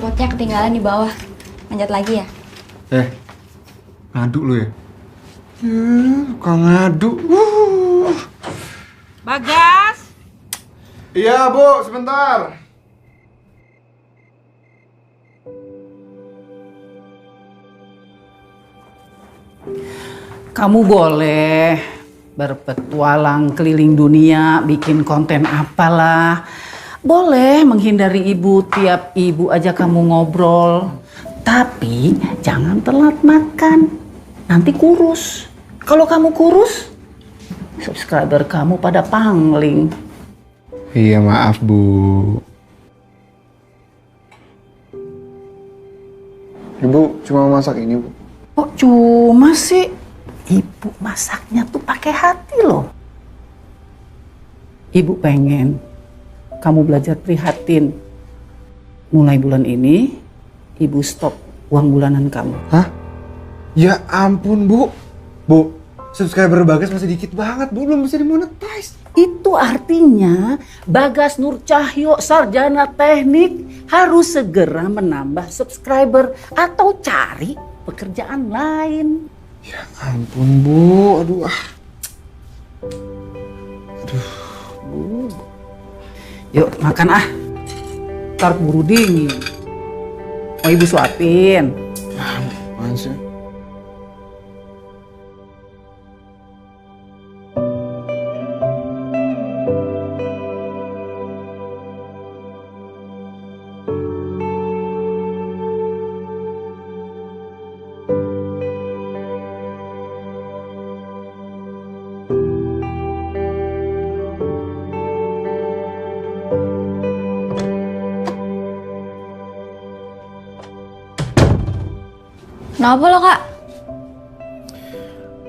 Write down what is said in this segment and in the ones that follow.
knalpotnya ketinggalan di bawah. Lanjut lagi ya? Ngadu lu ya? Suka ngadu. Bagas! Iya, Bu, sebentar. Kamu boleh berpetualang keliling dunia, bikin konten apalah. Boleh menghindari ibu tiap ibu aja kamu ngobrol. Tapi jangan telat makan. Nanti kurus. Kalau kamu kurus, subscriber kamu pada pangling. Iya, maaf, Bu. Ibu cuma masak ini, Bu. Kok cuma sih? Ibu masaknya tuh pakai hati loh. Ibu pengen kamu belajar prihatin. Mulai bulan ini, ibu stop uang bulanan kamu. Hah? Ya ampun, Bu. Bu, subscriber Bagas masih dikit banget, Bu. Belum bisa dimonetize. Itu artinya Bagas Nur Cahyo, sarjana teknik, harus segera menambah subscriber atau cari pekerjaan lain. Ya ampun, Bu. Aduh, Bu. Yuk makan ah. Ntar buru dingin. Mau ibu suapin. Apaan sih? Kenapa lo, Kak?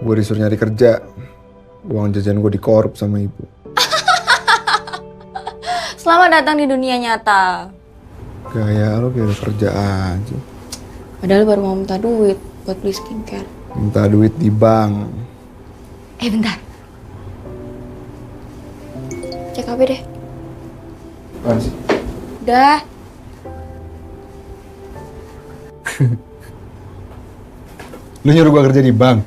Gue disuruh nyari kerja. Uang jajan gue dikorup sama ibu. Selamat datang di dunia nyata. Gaya lo kayak udah kerja aja. Padahal baru mau minta duit buat beli skincare. Minta duit di bank. Bentar. Cek HP deh. Apaan sih? Udah. Lu nyuruh gue kerja di bank?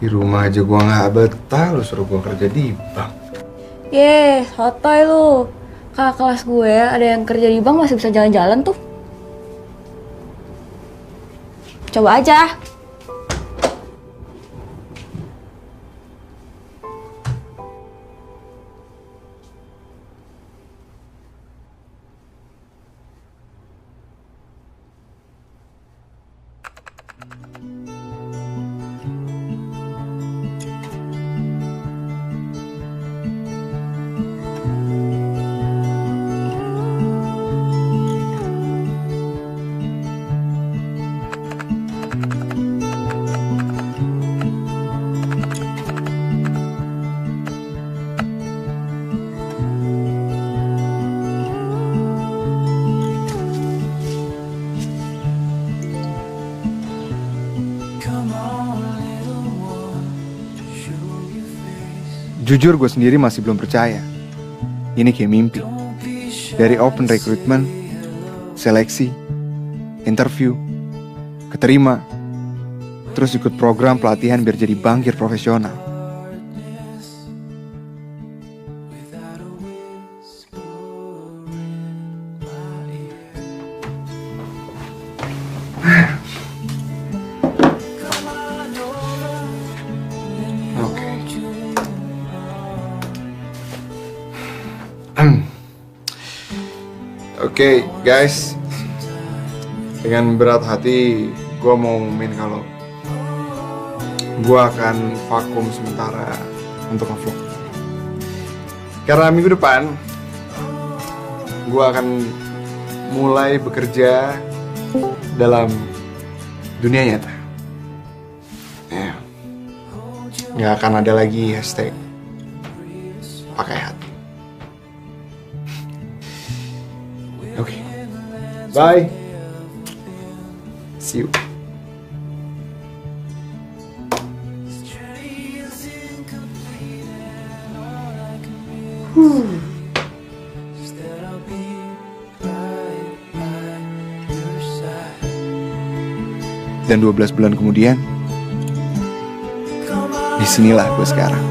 Di rumah aja gue gak betah, lu suruh gue kerja di bank. Sotoy lu. Kakak kelas gue ada yang kerja di bank masih bisa jalan-jalan tuh. Coba aja. Jujur gue sendiri masih belum percaya. Ini kayak mimpi. Dari open recruitment, seleksi, interview, keterima, terus ikut program pelatihan biar jadi bankir profesional. Oke, guys, dengan berat hati gue mau ngumumin kalau gue akan vakum sementara untuk nge-vlog. Karena minggu depan gue akan mulai bekerja dalam dunia nyata. Ya, nggak akan ada lagi hashtag pakai hati. Oke, bye. See you. Dan 12 bulan kemudian, disinilah gue sekarang.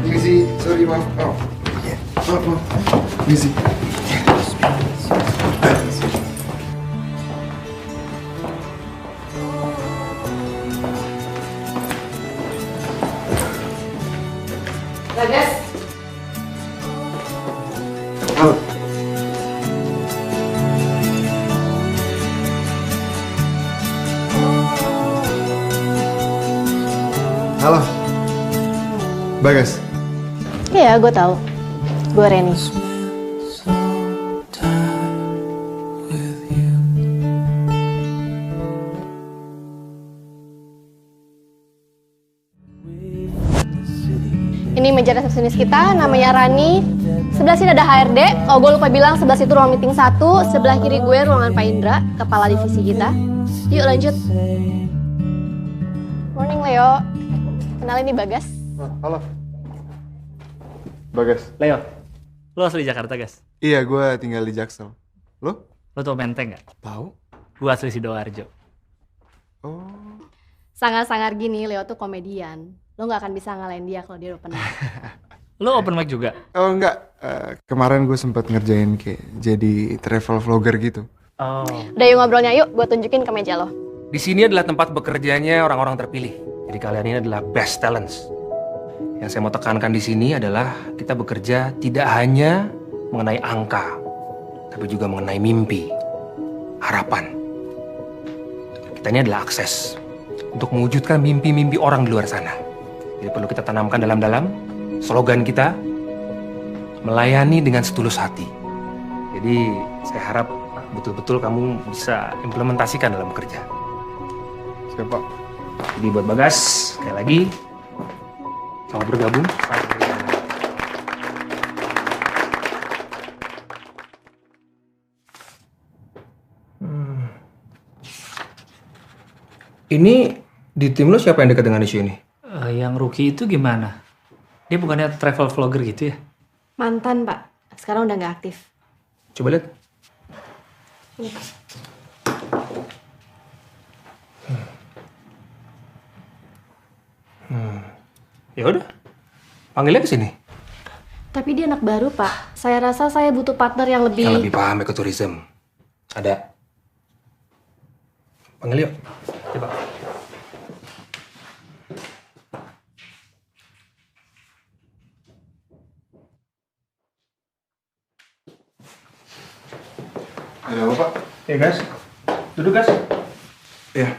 Misi, sorry maaf. Oh, iya. Maaf. Misi. Bagas. Halo. Halo. Bagas. Iya, gue tahu. Gue Reni. Ini meja resepsionis kita, namanya Rani. Sebelah sini ada HRD. Oh, gue lupa bilang, sebelah situ ruang meeting 1. Sebelah kiri gue ruangan Pak Indra, kepala divisi kita. Yuk lanjut. Morning, Leo. Kenalin nih Bagas. Halo. Bagas. Leo, lo asli Jakarta, Gas? Iya, gue tinggal di Jaksel. Lo? Lo tau Menteng gak? Tahu? Gue asli Sidoarjo. Oh. Sangar-sangar gini, Leo tuh komedian. Lo gak akan bisa ngalahin dia kalau dia open mic. Lo open mic juga? Oh enggak. Kemarin gue sempat ngerjain kayak jadi travel vlogger gitu. Oh. Udah yuk ngobrolnya, yuk. Gue tunjukin ke meja lo. Di sini adalah tempat bekerjanya orang-orang terpilih. Jadi kalian ini adalah best talents. Yang saya mau tekankan di sini adalah kita bekerja tidak hanya mengenai angka, tapi juga mengenai mimpi, harapan. Kita ini adalah akses untuk mewujudkan mimpi-mimpi orang di luar sana. Jadi perlu kita tanamkan dalam-dalam slogan kita, melayani dengan setulus hati. Jadi saya harap betul-betul kamu bisa implementasikan dalam bekerja. Siapa? Jadi buat Bagas, sekali lagi, selamat bergabung. Ini di tim lo siapa yang dekat dengan isu ini? Yang rookie itu gimana? Dia bukannya travel vlogger gitu ya? Mantan, Pak. Sekarang udah gak aktif. Coba lihat. Ya udah, panggilnya ke sini. Tapi dia anak baru, Pak. Saya rasa saya butuh partner yang lebih... Yang lebih paham ekoturism. Ada. Panggil yuk. Coba. Ada apa, Pak? Ya guys, duduk guys. Iya.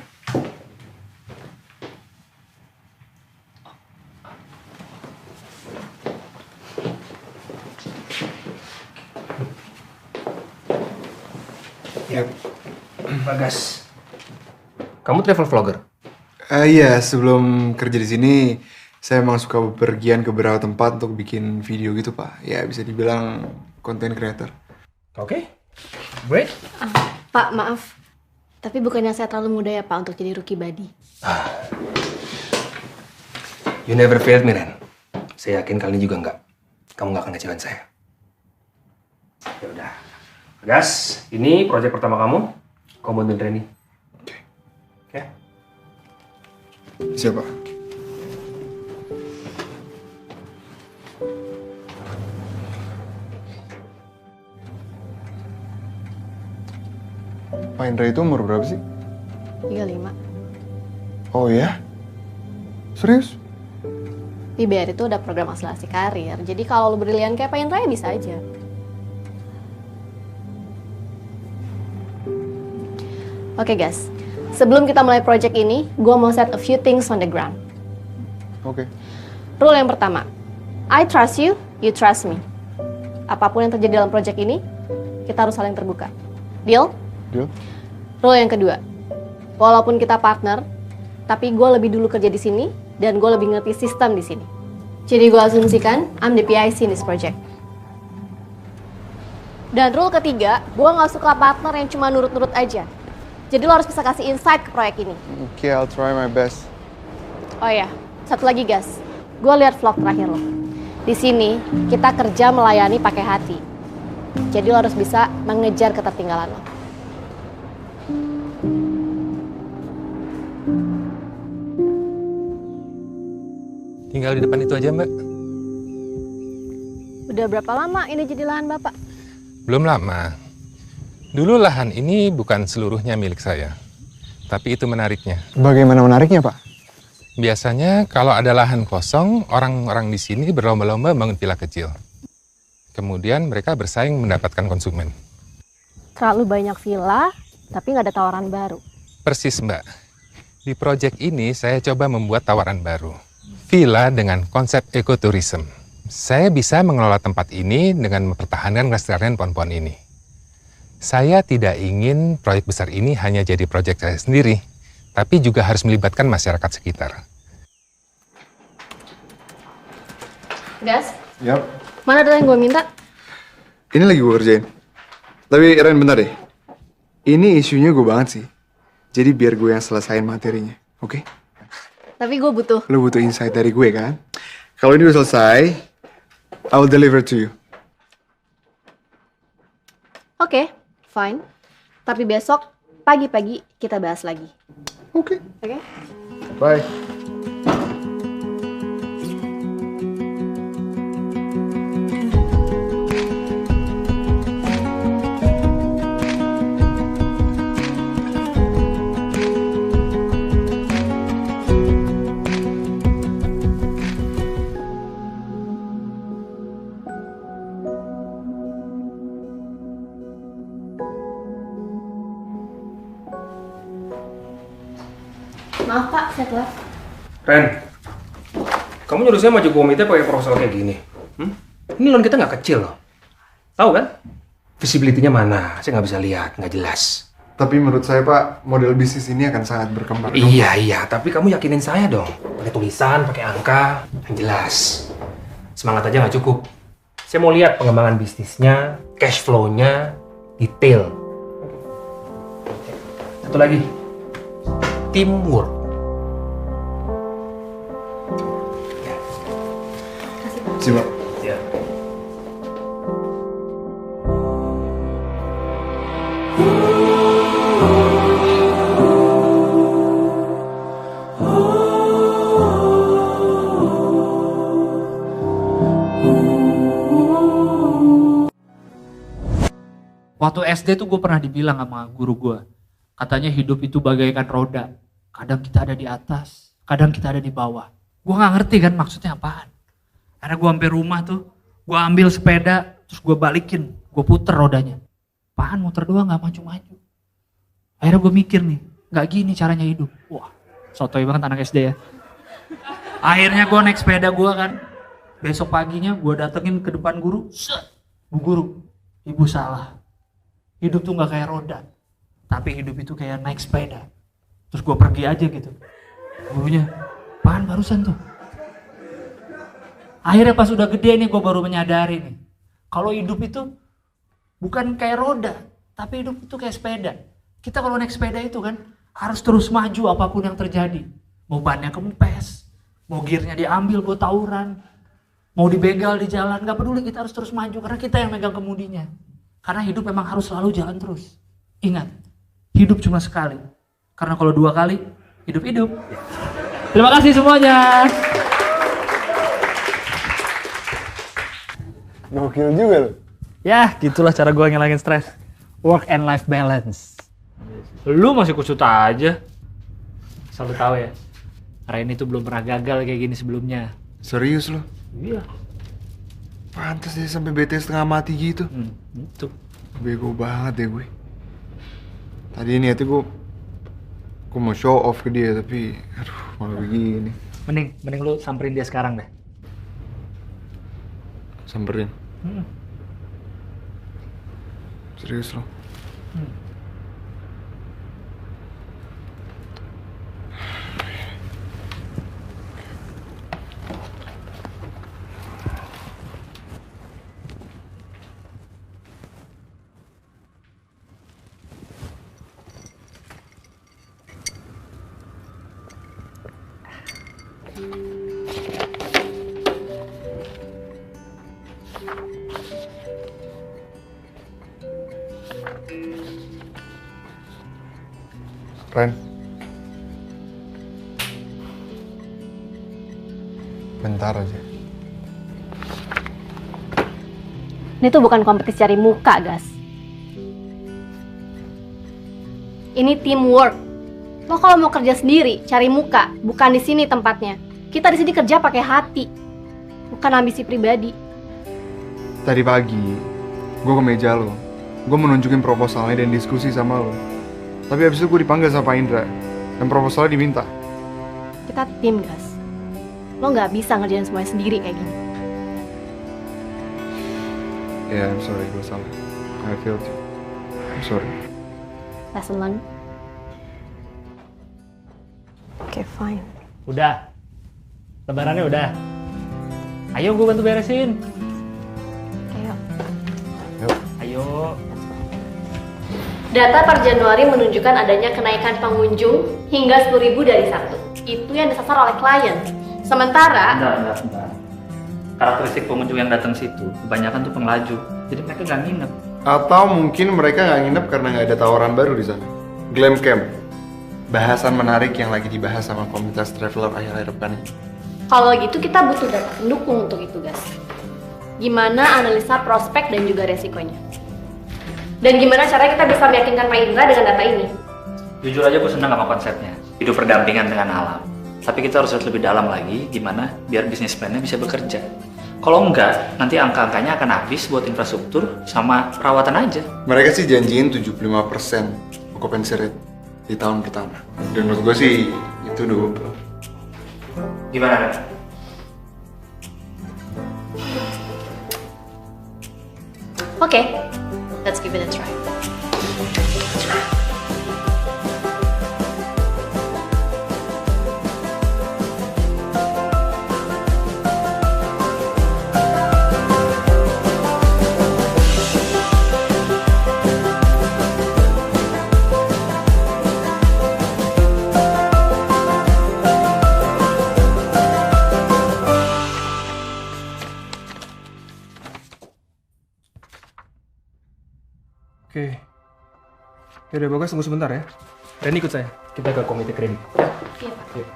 Ya, Bagas. Kamu travel vlogger? Iya, sebelum kerja di sini, saya emang suka bepergian ke beberapa tempat untuk bikin video gitu, Pak. Ya, bisa dibilang content creator. Oke. Great. Pak, maaf. Tapi bukannya saya terlalu muda ya, Pak, untuk jadi rookie body. You never failed me, Ren. Saya yakin kali ini juga enggak. Kamu nggak akan kecewain saya. Ya udah. Bagas, ini proyek pertama kamu. Kamu bantuin Reni. Oke. Oke? Siapa? Pak Indra itu umur berapa sih? 35. Oh ya? Serius? Di BR itu ada program akselerasi karir. Jadi kalau lu brilian kayak Pak Indra ya bisa aja. Oke guys, sebelum kita mulai project ini, gue mau set a few things on the ground. Oke. Rule yang pertama, I trust you, you trust me. Apapun yang terjadi dalam project ini, kita harus saling terbuka. Deal? Deal? Rule yang kedua, walaupun kita partner, tapi gue lebih dulu kerja di sini, dan gue lebih ngerti sistem di sini. Jadi gue asumsikan, I'm the PIC in this project. Dan rule ketiga, gue gak suka partner yang cuma nurut-nurut aja. Jadi lo harus bisa kasih insight ke proyek ini. Oke, I'll try my best. Oh ya, satu lagi guys. Gue lihat vlog terakhir lo. Di sini, kita kerja melayani pakai hati. Jadi lo harus bisa mengejar ketertinggalan lo. Tinggal di depan itu aja, Mbak. Udah berapa lama ini jadi lahan Bapak? Belum lama. Dulu lahan ini bukan seluruhnya milik saya. Tapi itu menariknya. Bagaimana menariknya, Pak? Biasanya kalau ada lahan kosong, orang-orang di sini berlomba-lomba bangun villa kecil. Kemudian mereka bersaing mendapatkan konsumen. Terlalu banyak villa, tapi nggak ada tawaran baru. Persis, Mbak. Di proyek ini saya coba membuat tawaran baru. Villa dengan konsep ekoturism. Saya bisa mengelola tempat ini dengan mempertahankan kelestarian pohon-pohon ini. Saya tidak ingin proyek besar ini hanya jadi proyek saya sendiri, tapi juga harus melibatkan masyarakat sekitar. Gas, Yap. mana data yang gue minta? Ini lagi gue kerjain. Tapi Ren, bentar deh. Ini isunya gue banget sih. Jadi biar gue yang selesain materinya, oke? Tapi gue butuh. Lo butuh insight dari gue kan? Kalau ini udah selesai, I will deliver to you. Oke, fine. Tapi besok pagi-pagi kita bahas lagi. Oke. Oke? Bye. Maaf Pak, saya telat. Ren, kamu nyuruh saya maju komite pakai proposal kayak gini. Ini loan kita nggak kecil loh. Tahu kan? Visibility-nya mana? Saya nggak bisa lihat, nggak jelas. Tapi menurut saya, Pak, model bisnis ini akan sangat berkembang. Iya, tapi kamu yakinin saya dong. Pakai tulisan, pakai angka, yang jelas. Semangat aja nggak cukup. Saya mau lihat pengembangan bisnisnya, cash flow-nya, detail. Satu lagi, teamwork. Siap. Ya. Waktu SD tuh gue pernah dibilang sama guru gue. Katanya hidup itu bagaikan roda. Kadang kita ada di atas, kadang kita ada di bawah. Gue gak ngerti kan maksudnya apaan. Karena gue sampai rumah tuh, gue ambil sepeda, terus gue balikin, gue puter rodanya. Apaan muter doang gak maju-maju. Akhirnya gue mikir nih, gak gini caranya hidup. Wah, sotoy banget anak SD ya. Akhirnya gue naik sepeda gue kan. Besok paginya gue datengin ke depan guru. Set, Bu Guru, Ibu salah. Hidup tuh gak kayak roda. Tapi hidup itu kayak naik sepeda. Terus gue pergi aja gitu. Gurunya, apaan barusan tuh? Akhirnya pas udah gede nih gue baru menyadari nih. Kalau hidup itu bukan kayak roda, tapi hidup itu kayak sepeda. Kita kalau naik sepeda itu kan harus terus maju apapun yang terjadi. Mau bannya kempes, mau gearnya diambil buat tawuran, mau dibegal di jalan, gak peduli, kita harus terus maju karena kita yang megang kemudinya. Karena hidup memang harus selalu jalan terus. Ingat, hidup cuma sekali. Karena kalau 2 kali, hidup-hidup. Terima kasih semuanya. Gokil juga loh. Ya, gitulah cara gue ngilangin stres. Work and life balance. Lu masih kusut aja. Selalu tahu ya, Raini tuh belum pernah gagal kayak gini sebelumnya. Serius loh? Iya. Pantes dia sampai bete setengah mati gitu. Itu. Bego banget deh gue. Tadi niatnya gue mau show off ke dia, tapi aduh malah begini. Mending lu samperin dia sekarang deh. Samperin. Serius loh. Ren. Bentar aja. Ini tuh bukan kompetisi cari muka, Gas. Ini teamwork. Lo kalau mau kerja sendiri, cari muka, bukan di sini tempatnya. Kita di sini kerja pakai hati, bukan ambisi pribadi. Tadi pagi, gue ke meja lo. Gue mau nunjukin proposalnya dan diskusi sama lo. Tapi abis itu gue dipanggil sama Pak Indra. Dan proposalnya diminta. Kita tim, Gas. Lo nggak bisa ngerjain semuanya sendiri kayak gini. Ya, I'm sorry, gue salah. I failed you. I'm sorry. Lesson learned. Oke, fine. Udah. Lebarannya udah. Ayo gue bantu beresin. Ayo. Yuk. Ayo. Data per Januari menunjukkan adanya kenaikan pengunjung hingga 10.000 dari Sabtu. Itu yang disasar oleh klien. Sementara... Bentar. Karakteristik pengunjung yang datang situ, kebanyakan tuh pengelaju. Jadi mereka nggak nginep. Atau mungkin mereka nggak nginep karena nggak ada tawaran baru di sana. Glam Camp. Bahasan menarik yang lagi dibahas sama komunitas traveler akhir-akhir pekan ini. Kalau gitu kita butuh data pendukung untuk itu, guys. Gimana analisa prospek dan juga resikonya. Dan gimana caranya kita bisa meyakinkan Pak Indra dengan data ini. Jujur aja gue senang sama konsepnya. Hidup berdampingan dengan alam. Tapi kita harus lihat lebih dalam lagi gimana biar bisnis plan-nya bisa bekerja. Kalau enggak, nanti angka-angkanya akan habis buat infrastruktur sama perawatan aja. Mereka sih janjiin 75% occupancy rate di tahun pertama. Dan menurut gue sih itu doable. Gimana? Oke, let's give it a try. Oke. Ya udah Bagas, tunggu sebentar ya. Dan ikut saya. Kita ke komite kredit. Iya, Pak. Yuk.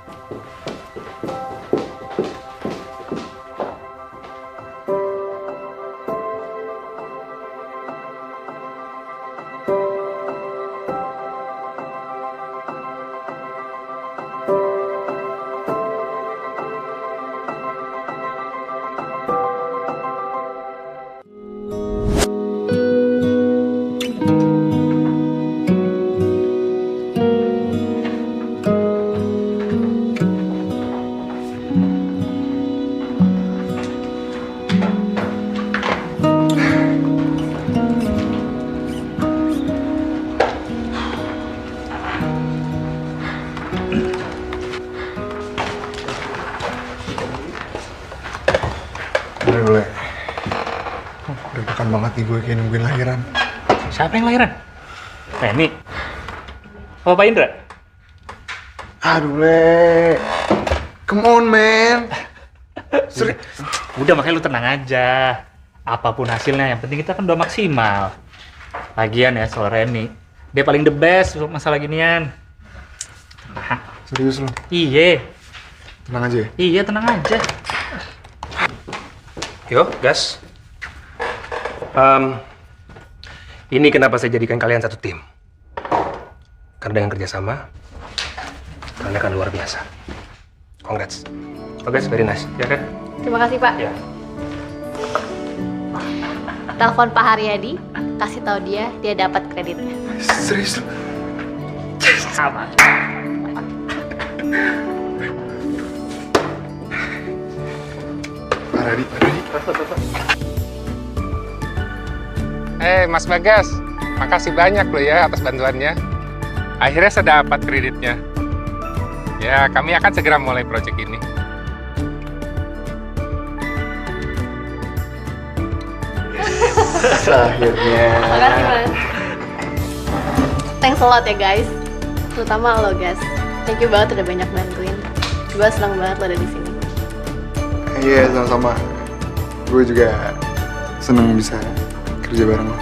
Boleh. Udah makan banget nih gue kayak nungguin lahiran. Siapa yang lahiran? Reni? Apa Pak Indra? Aduh, Le. Come on, man. Udah makanya lu tenang aja. Apapun hasilnya, yang penting kita kan udah maksimal. Lagian ya soal Reni, dia paling the best untuk masalah ginian. Serius lo? Iya. Tenang aja ya? Iya, tenang aja. Yo, Gas. Ini kenapa saya jadikan kalian satu tim. Karena dengan kerjasama, kalian akan luar biasa. Congrats. Oh guys, very nice. Ya kan? Terima kasih, Pak. Ya. Telepon Pak Haryadi, kasih tahu dia dapat kreditnya. Serius lo? Sama. Pak Radi. Mas Bagas, makasih banyak loh ya atas bantuannya. Akhirnya saya dapat kreditnya. Ya, kami akan segera mulai proyek ini. Akhirnya. Makasih, Mas. Thanks a lot ya, guys. Terutama lo, guys. Thank you banget udah banyak bantuin. Gue senang banget lo ada di sini. Iya, sama-sama. Gue juga seneng bisa kerja bareng lo.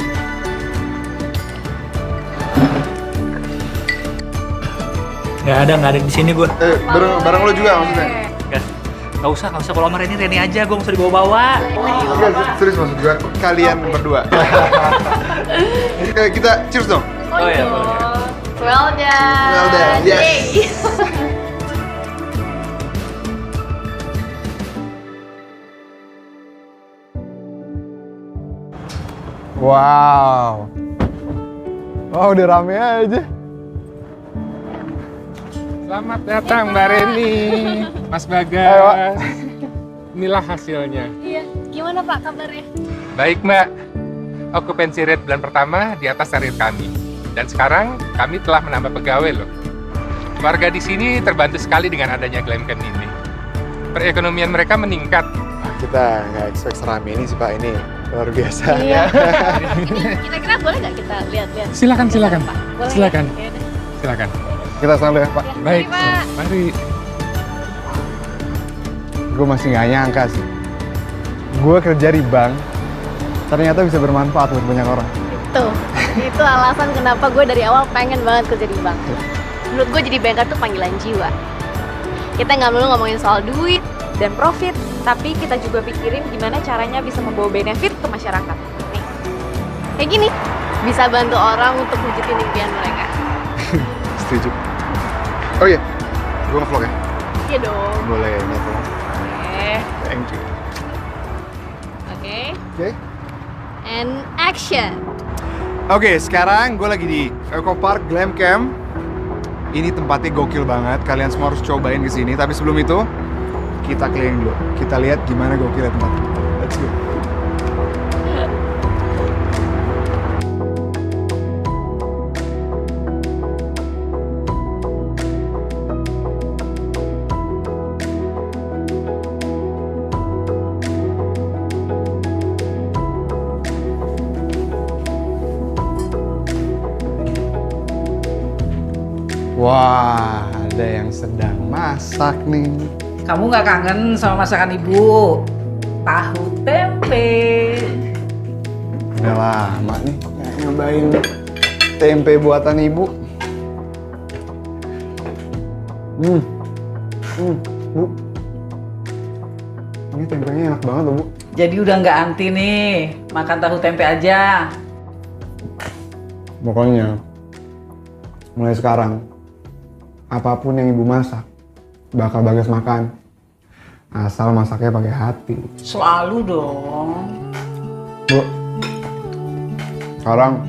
Nggak ada di sini gue. Bareng lo juga maksudnya? Nggak usah kalau sama Reni aja, gue nggak usah dibawa-bawa. Enggak, serius maksud gue, kalian berdua. Jadi kita cheers dong. Oh iya, boleh. Well done. Well done, yes. Yay. Wow. Wow, udah rame aja. Selamat datang Mbak Reni, Mas Ayo, Pak. Bagas. Inilah hasilnya. Iya, gimana Pak kabarnya? Baik Mbak, okupansi rate bulan pertama di atas target kami. Dan sekarang kami telah menambah pegawai loh. Warga di sini terbantu sekali dengan adanya Glam Camp ini. Perekonomian mereka meningkat. Kita nggak expect serame ini sih Pak, ini luar biasa. Iya. Ini kira-kira boleh nggak kita lihat-lihat? Silakan. Pak? Boleh Silakan. Ya? Yaudah. Silakan. Kita sambil ya Pak. Ya, Baik, mari, Pak. mari. Gue masih nggak nyangka sih. Gue kerja di bank, ternyata bisa bermanfaat buat banyak orang. Itu alasan kenapa gue dari awal pengen banget kerja di bank. Menurut gue jadi banker tuh panggilan jiwa. Kita nggak melulu ngomongin soal duit dan profit, tapi kita juga pikirin gimana caranya bisa membawa benefit ke masyarakat. Nih, kayak gini, bisa bantu orang untuk wujudin impian mereka. Setuju. Oh iya, gue nge-vlog ya? Iya dong. Boleh, nge-vlog. Oke. Thank you. Oke. Oke. And action. Oke, sekarang gue lagi di Eco Park Glam Camp. Ini tempatnya gokil banget, kalian semua harus cobain kesini. Tapi sebelum itu, kita keliling dulu. Kita lihat gimana gokilnya tempatnya. Let's go. Wah, ada yang sedang masak nih. Kamu nggak kangen sama masakan ibu? Tahu tempe. Udah lama nih nyobain tempe buatan ibu. Bu. Ini tempenya enak banget loh, Bu. Jadi udah nggak anti nih, makan tahu tempe aja. Pokoknya, mulai sekarang, apapun yang ibu masak, bakal Bagas makan. Asal masaknya pakai hati. Selalu dong. Bu, sekarang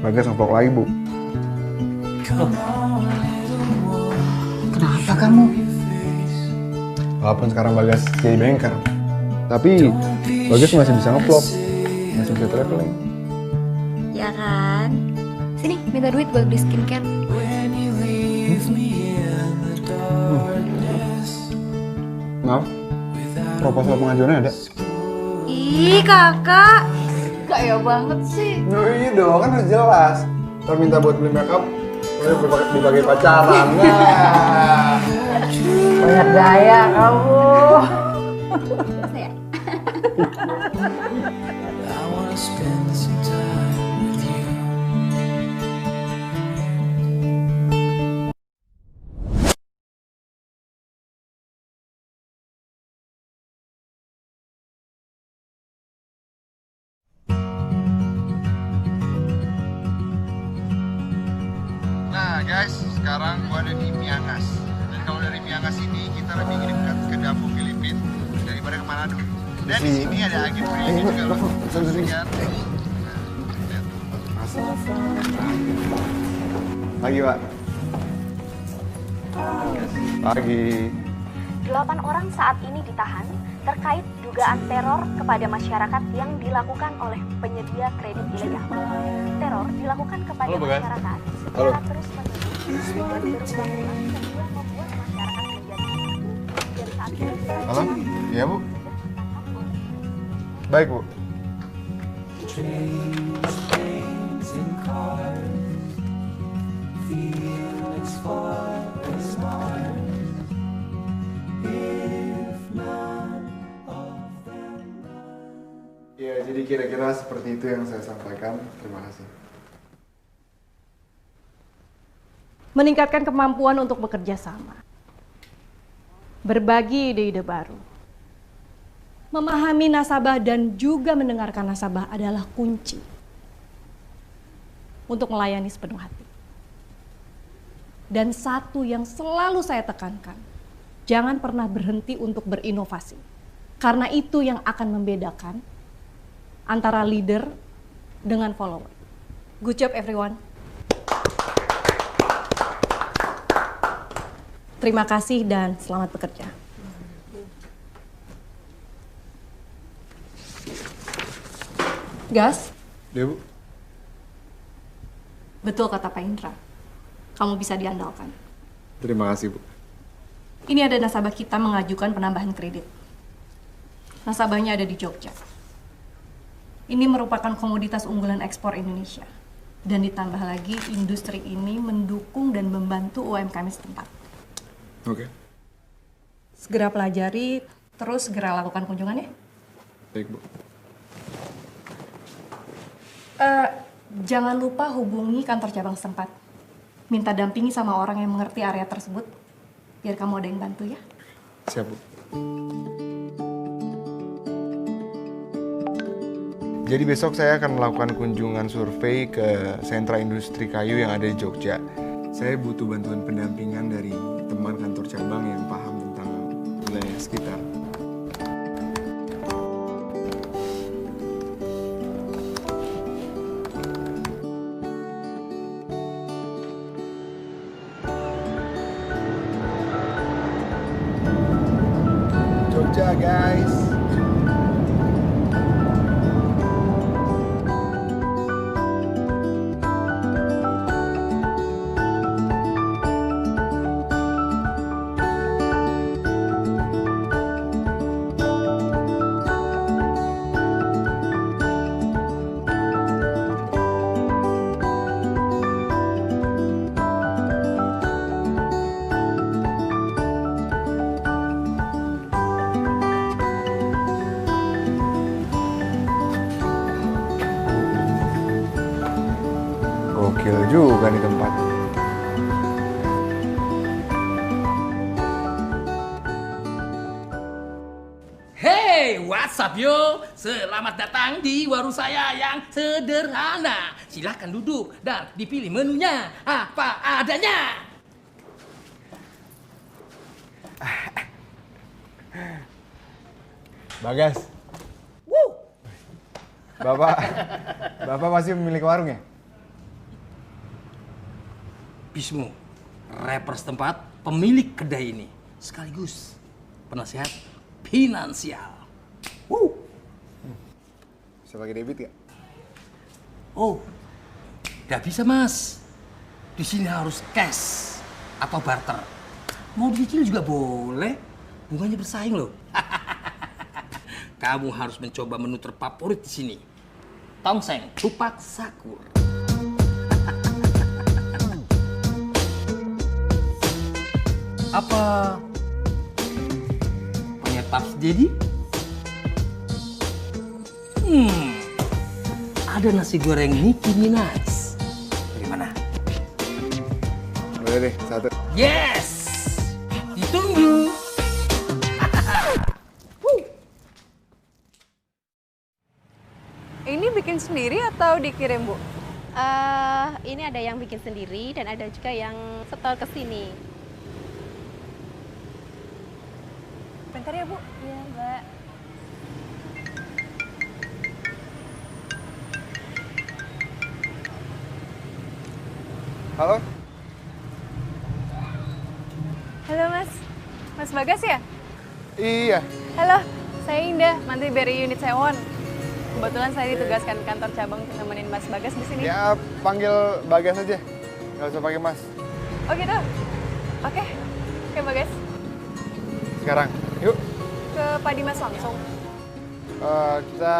Bagas nge-vlog lagi, Bu. Kenapa kamu? Walaupun sekarang Bagas jadi banker, tapi Bagas masih bisa nge-vlog, masih bisa traveling. Ya kan? Sini, minta duit buat beli skincare. Maaf, proposal pengajuannya ada? Ih, kakak. Gaya banget sih. Oh iya dong, kan udah jelas. Ntar minta buat beli makeup, dipakai pacaran. Nah. Banyak gaya kamu. Nah guys, sekarang gua ada di Miangas. Dan kalau dari Miangas ini kita lebih dekat ke Davao, Filipina daripada ke Manado. Dan di sini ada agen Filipina juga loh. Lihat. Pagi, Pak. Pagi. 8 orang saat ini ditahan terkait dugaan teror kepada masyarakat yang dilakukan oleh penyedia kredit ilegal. Teror dilakukan kepada masyarakat secara terus-menerus dan berulang-ulang sehingga membuat masyarakat menjadi saat ini. Halo? Iya, Bu? Baik, Bu. Ya, jadi kira-kira seperti itu yang saya sampaikan. Terima kasih. meningkatkan kemampuan untuk bekerja sama, berbagi ide-ide baru. Memahami nasabah dan juga mendengarkan nasabah adalah kunci untuk melayani sepenuh hati. Dan satu yang selalu saya tekankan, jangan pernah berhenti untuk berinovasi. Karena itu yang akan membedakan antara leader dengan follower. Good job everyone. Terima kasih dan selamat bekerja. Gas? Ya, Bu. Betul kata Pak Indra. Kamu bisa diandalkan. Terima kasih, Bu. Ini ada nasabah kita mengajukan penambahan kredit. Nasabahnya ada di Jogja. Ini merupakan komoditas unggulan ekspor Indonesia. Dan ditambah lagi, industri ini mendukung dan membantu UMKM setempat. Oke. Segera pelajari, terus segera lakukan kunjungannya. Baik, Bu. Jangan lupa hubungi kantor cabang setempat. Minta dampingi sama orang yang mengerti area tersebut. Biar kamu ada yang bantu ya. Siap, Bu. Jadi besok saya akan melakukan kunjungan survei ke sentra industri kayu yang ada di Jogja. Saya butuh bantuan pendampingan dari teman kantor cabang yang paham tentang wilayah sekitar. Jogja, guys. Gokil juga nih tempat. Hey, what's up yo? Selamat datang di warung saya yang sederhana. Silahkan duduk dan dipilih menunya apa adanya. Bagas. Bapak masih memiliki warung ya? Bismu, rapper setempat, pemilik kedai ini, sekaligus penasihat finansial. Bisa pakai debit nggak? Oh, nggak bisa mas. Di sini harus cash atau barter. Mau dicicil juga boleh. Bunganya bersaing loh. Kamu harus mencoba menu terfavorit di sini. Tongseng, kupat sakur. Apa punya taps jadi? Ada nasi goreng Nicki Minaj. Dari mana? Boleh deh, satu. Yes! Ditunggu! Ini bikin sendiri atau dikirim, Bu? Ini ada yang bikin sendiri dan ada juga yang setor ke sini. Bentar ya, Bu. Iya, Mbak. Halo? Halo, Mas. Mas Bagas ya? Iya. Halo, saya Indah, mantu BRI Unit Sewon. Kebetulan saya ditugaskan kantor cabang untuk nemenin Mas Bagas di sini. Ya, panggil Bagas aja. Nggak usah pakai Mas. Oh gitu? Oke, Bagas. Sekarang, yuk. Ke Pak Dimas langsung. Kita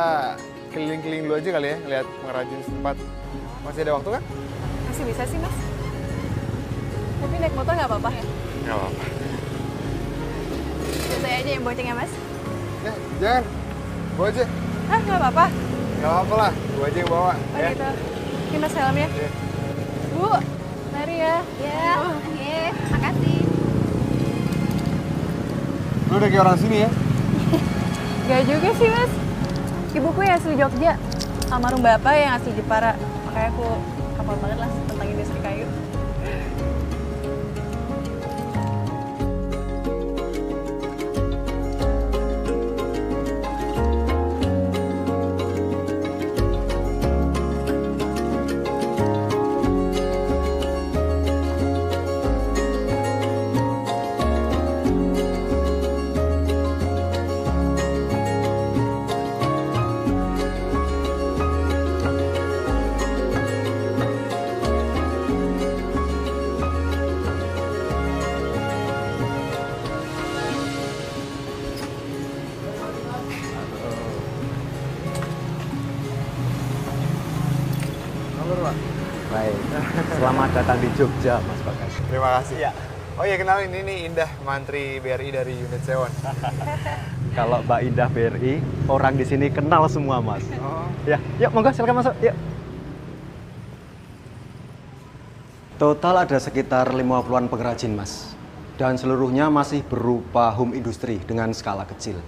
keliling-keliling dulu aja kali ya, lihat pengrajin setempat. Masih ada waktu kan? Masih bisa sih, Mas. Tapi naik motor nggak apa-apa ya? Nggak apa-apa. Biar saya aja yang bonceng ya, Mas? Ya, jangan. Bawa aja. Hah, nggak apa-apa? Nggak apa-apa lah, gua aja yang bawa. Oh ya. gitu. Ini Mas helmnya. Iya. Bu, mari. Iya. Ya, makasih. Lu udah kayak orang sini ya? Gak juga sih mas. Ibuku yang asli Jogja. Almarhum bapak yang asli Jepara. Makanya aku hafal banget lah tentang industri kayu. Baik, selamat datang di Jogja, Mas Bagas. Terima kasih ya. Oh iya, kenalin, ini Indah, mantri BRI dari unit Sewon. Kalau Mbak Indah BRI, orang di sini kenal semua, Mas. Oh. Ya, yuk monggo silakan masuk, yuk. Total ada sekitar 50-an pengrajin, Mas. Dan seluruhnya masih berupa home industry dengan skala kecil.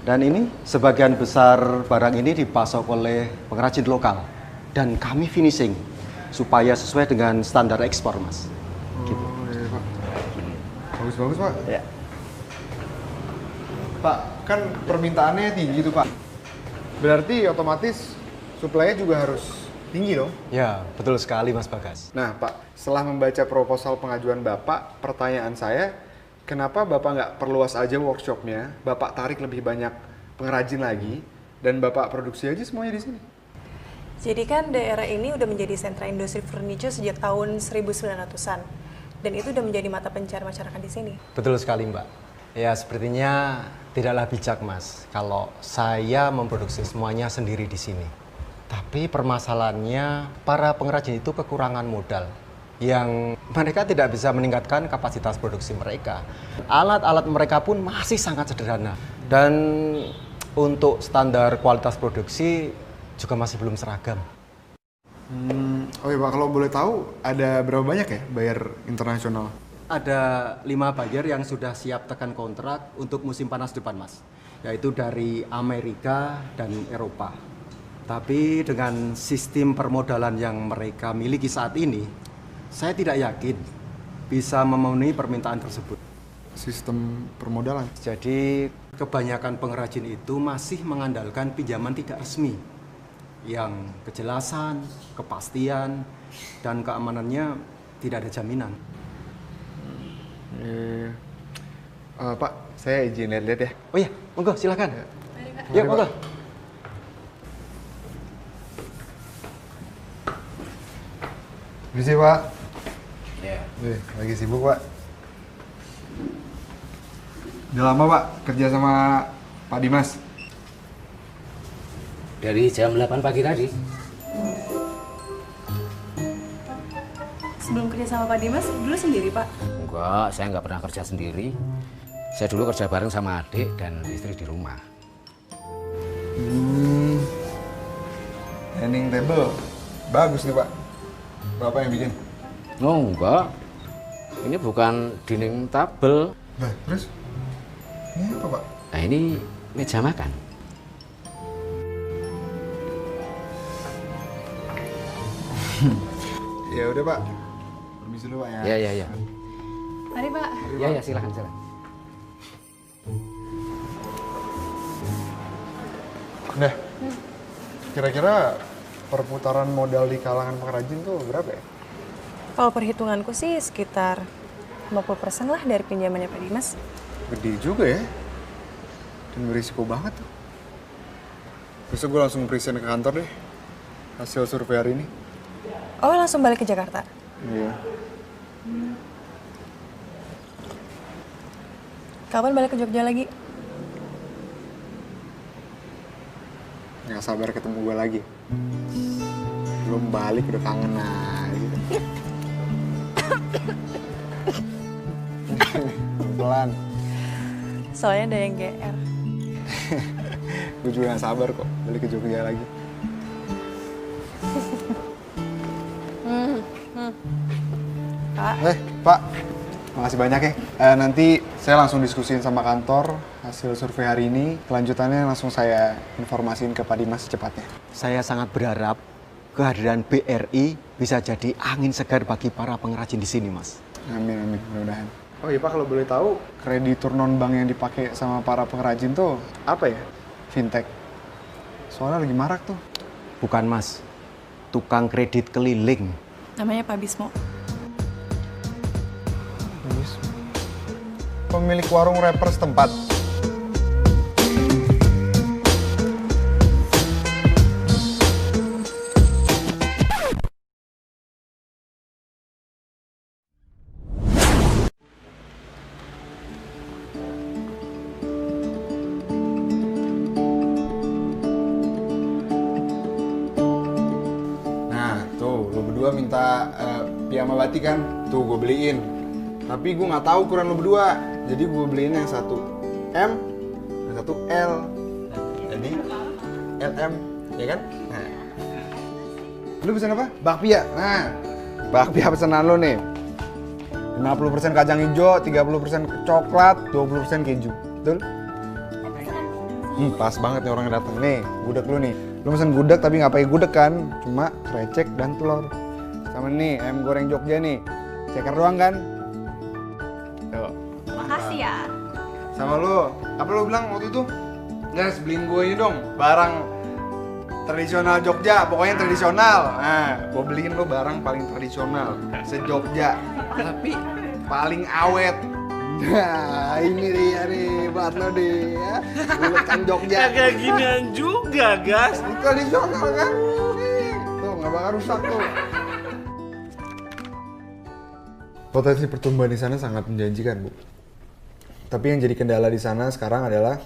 Dan ini sebagian besar barang ini dipasok oleh pengrajin lokal. Dan kami finishing supaya sesuai dengan standar ekspor, Mas. Gitu. Iya, Pak. Bagus-bagus, Pak. Ya. Pak, kan permintaannya tinggi tuh, Pak. Berarti otomatis supply-nya juga harus tinggi dong? Ya, betul sekali, Mas Bagas. Nah, Pak, setelah membaca proposal pengajuan Bapak, pertanyaan saya, kenapa Bapak nggak perluas aja workshopnya, Bapak tarik lebih banyak pengrajin lagi, dan Bapak produksi aja semuanya di sini? Jadi kan daerah ini udah menjadi sentra industri furniture sejak tahun 1900-an. Dan itu udah menjadi mata pencarian masyarakat di sini. Betul sekali, Mbak. Ya, sepertinya tidaklah bijak, Mas, kalau saya memproduksi semuanya sendiri di sini. Tapi permasalahannya, para pengrajin itu kekurangan modal. Yang mereka tidak bisa meningkatkan kapasitas produksi mereka. Alat-alat mereka pun masih sangat sederhana. Dan untuk standar kualitas produksi juga masih belum seragam. Oh iya, Pak, kalau boleh tahu ada berapa banyak ya buyer internasional? Ada 5 buyer yang sudah siap tekan kontrak untuk musim panas depan, Mas. Yaitu dari Amerika dan Eropa. Tapi dengan sistem permodalan yang mereka miliki saat ini, saya tidak yakin bisa memenuhi permintaan tersebut. Sistem permodalan? Jadi kebanyakan pengrajin itu masih mengandalkan pinjaman tidak resmi. Yang kejelasan, kepastian, dan keamanannya tidak ada jaminan. Pak, saya izin lihat-lihat ya. Oh iya, monggo silakan. Yuk, monggo. Bisa, Pak. Ya. Lagi sibuk, Pak. Udah lama, Pak, kerja sama Pak Dimas? Dari jam 8 pagi tadi. Sebelum kerja sama Pak Dimas, dulu sendiri, Pak? Enggak, saya nggak pernah kerja sendiri. Saya dulu kerja bareng sama adik dan istri di rumah. Dining table. Bagus nih, Pak. Bapak yang bikin? Oh, enggak. Ini bukan dining table. Nah, terus? Ini apa, Pak? Nah, ini meja makan. Ya udah, Pak. Permisi dulu, Pak ya. Ya. Mari, Pak. Ya, silakan. Nah, kira-kira perputaran modal di kalangan pengrajin tuh berapa ya? Kalau perhitunganku sih sekitar 50% lah dari pinjamannya Pak Dimas. Gede juga ya. Dan berisiko banget tuh. Besok gue langsung present ke kantor deh. Hasil survei hari ini. Oh, langsung balik ke Jakarta? Iya. Kapan balik ke Jogja lagi? Nggak sabar ketemu gue lagi. Belum balik udah kangen aja. Pelan. Soalnya ada yang GR. Gue juga nggak sabar kok balik ke Jogja lagi. Kak. Pak, makasih banyak ya. Nanti saya langsung diskusiin sama kantor hasil survei hari ini. Kelanjutannya langsung saya informasiin ke Pak Dimas secepatnya. Saya sangat berharap kehadiran BRI bisa jadi angin segar bagi para pengrajin di sini, Mas. Amin, mudah-mudahan. Oh iya Pak, kalau boleh tahu, kreditur non-bank yang dipakai sama para pengrajin tuh apa ya? Fintech. Soalnya lagi marak tuh. Bukan, Mas. Tukang kredit keliling. Namanya Pak Bismo. Pemilik warung rapper setempat. Nah, tuh lo berdua minta piyama batik kan? Tuh gue beliin. Tapi gue nggak tahu ukuran lo berdua. Jadi gue beliin yang satu M, yang satu L. Jadi LM, ya kan? Nah. Lu pesan apa? Bakpia. Nah, bakpia pesanan lo nih. 50% kacang hijau, 30% coklat, 20% keju. Betul? Pas banget nih orang yang datang. Nih, gudeg lu nih. Lu pesan gudeg tapi nggak pakai gudeg kan? Cuma krecek dan telur. Sama nih, ayam goreng Jogja nih. Ceker doang kan? Tuh. Makasih ya. Sama lu, apa lu bilang waktu itu? Guys, beliin gue ini dong, barang tradisional Jogja, pokoknya tradisional. Nah, gue beliin lo barang paling tradisional se-Jogja, tapi paling awet. Nah, ini dia nih, buat lo deh ya. Ulekan Jogja. Kayak ginian juga, Gas. Ini tradisional kan? Tuh, nggak bakal rusak tuh. Potensi pertumbuhan di sana sangat menjanjikan, Bu. Tapi yang jadi kendala di sana sekarang adalah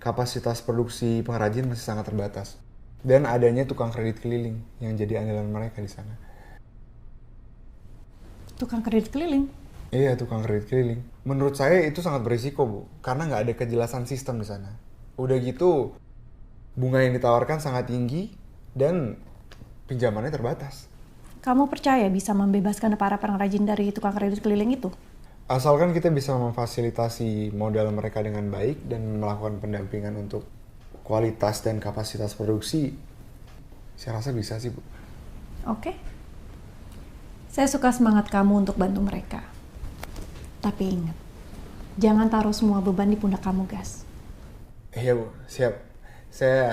kapasitas produksi pengrajin masih sangat terbatas. Dan adanya tukang kredit keliling yang jadi andalan mereka di sana. Tukang kredit keliling? Iya, tukang kredit keliling. Menurut saya itu sangat berisiko, Bu. Karena nggak ada kejelasan sistem di sana. Udah gitu, bunga yang ditawarkan sangat tinggi dan pinjamannya terbatas. Kamu percaya bisa membebaskan para pengrajin dari tukang kredit keliling itu? Asalkan kita bisa memfasilitasi modal mereka dengan baik dan melakukan pendampingan untuk kualitas dan kapasitas produksi, saya rasa bisa sih, Bu. Oke. Saya suka semangat kamu untuk bantu mereka. Tapi ingat, jangan taruh semua beban di pundak kamu, Gas. Iya, Bu. Siap. Saya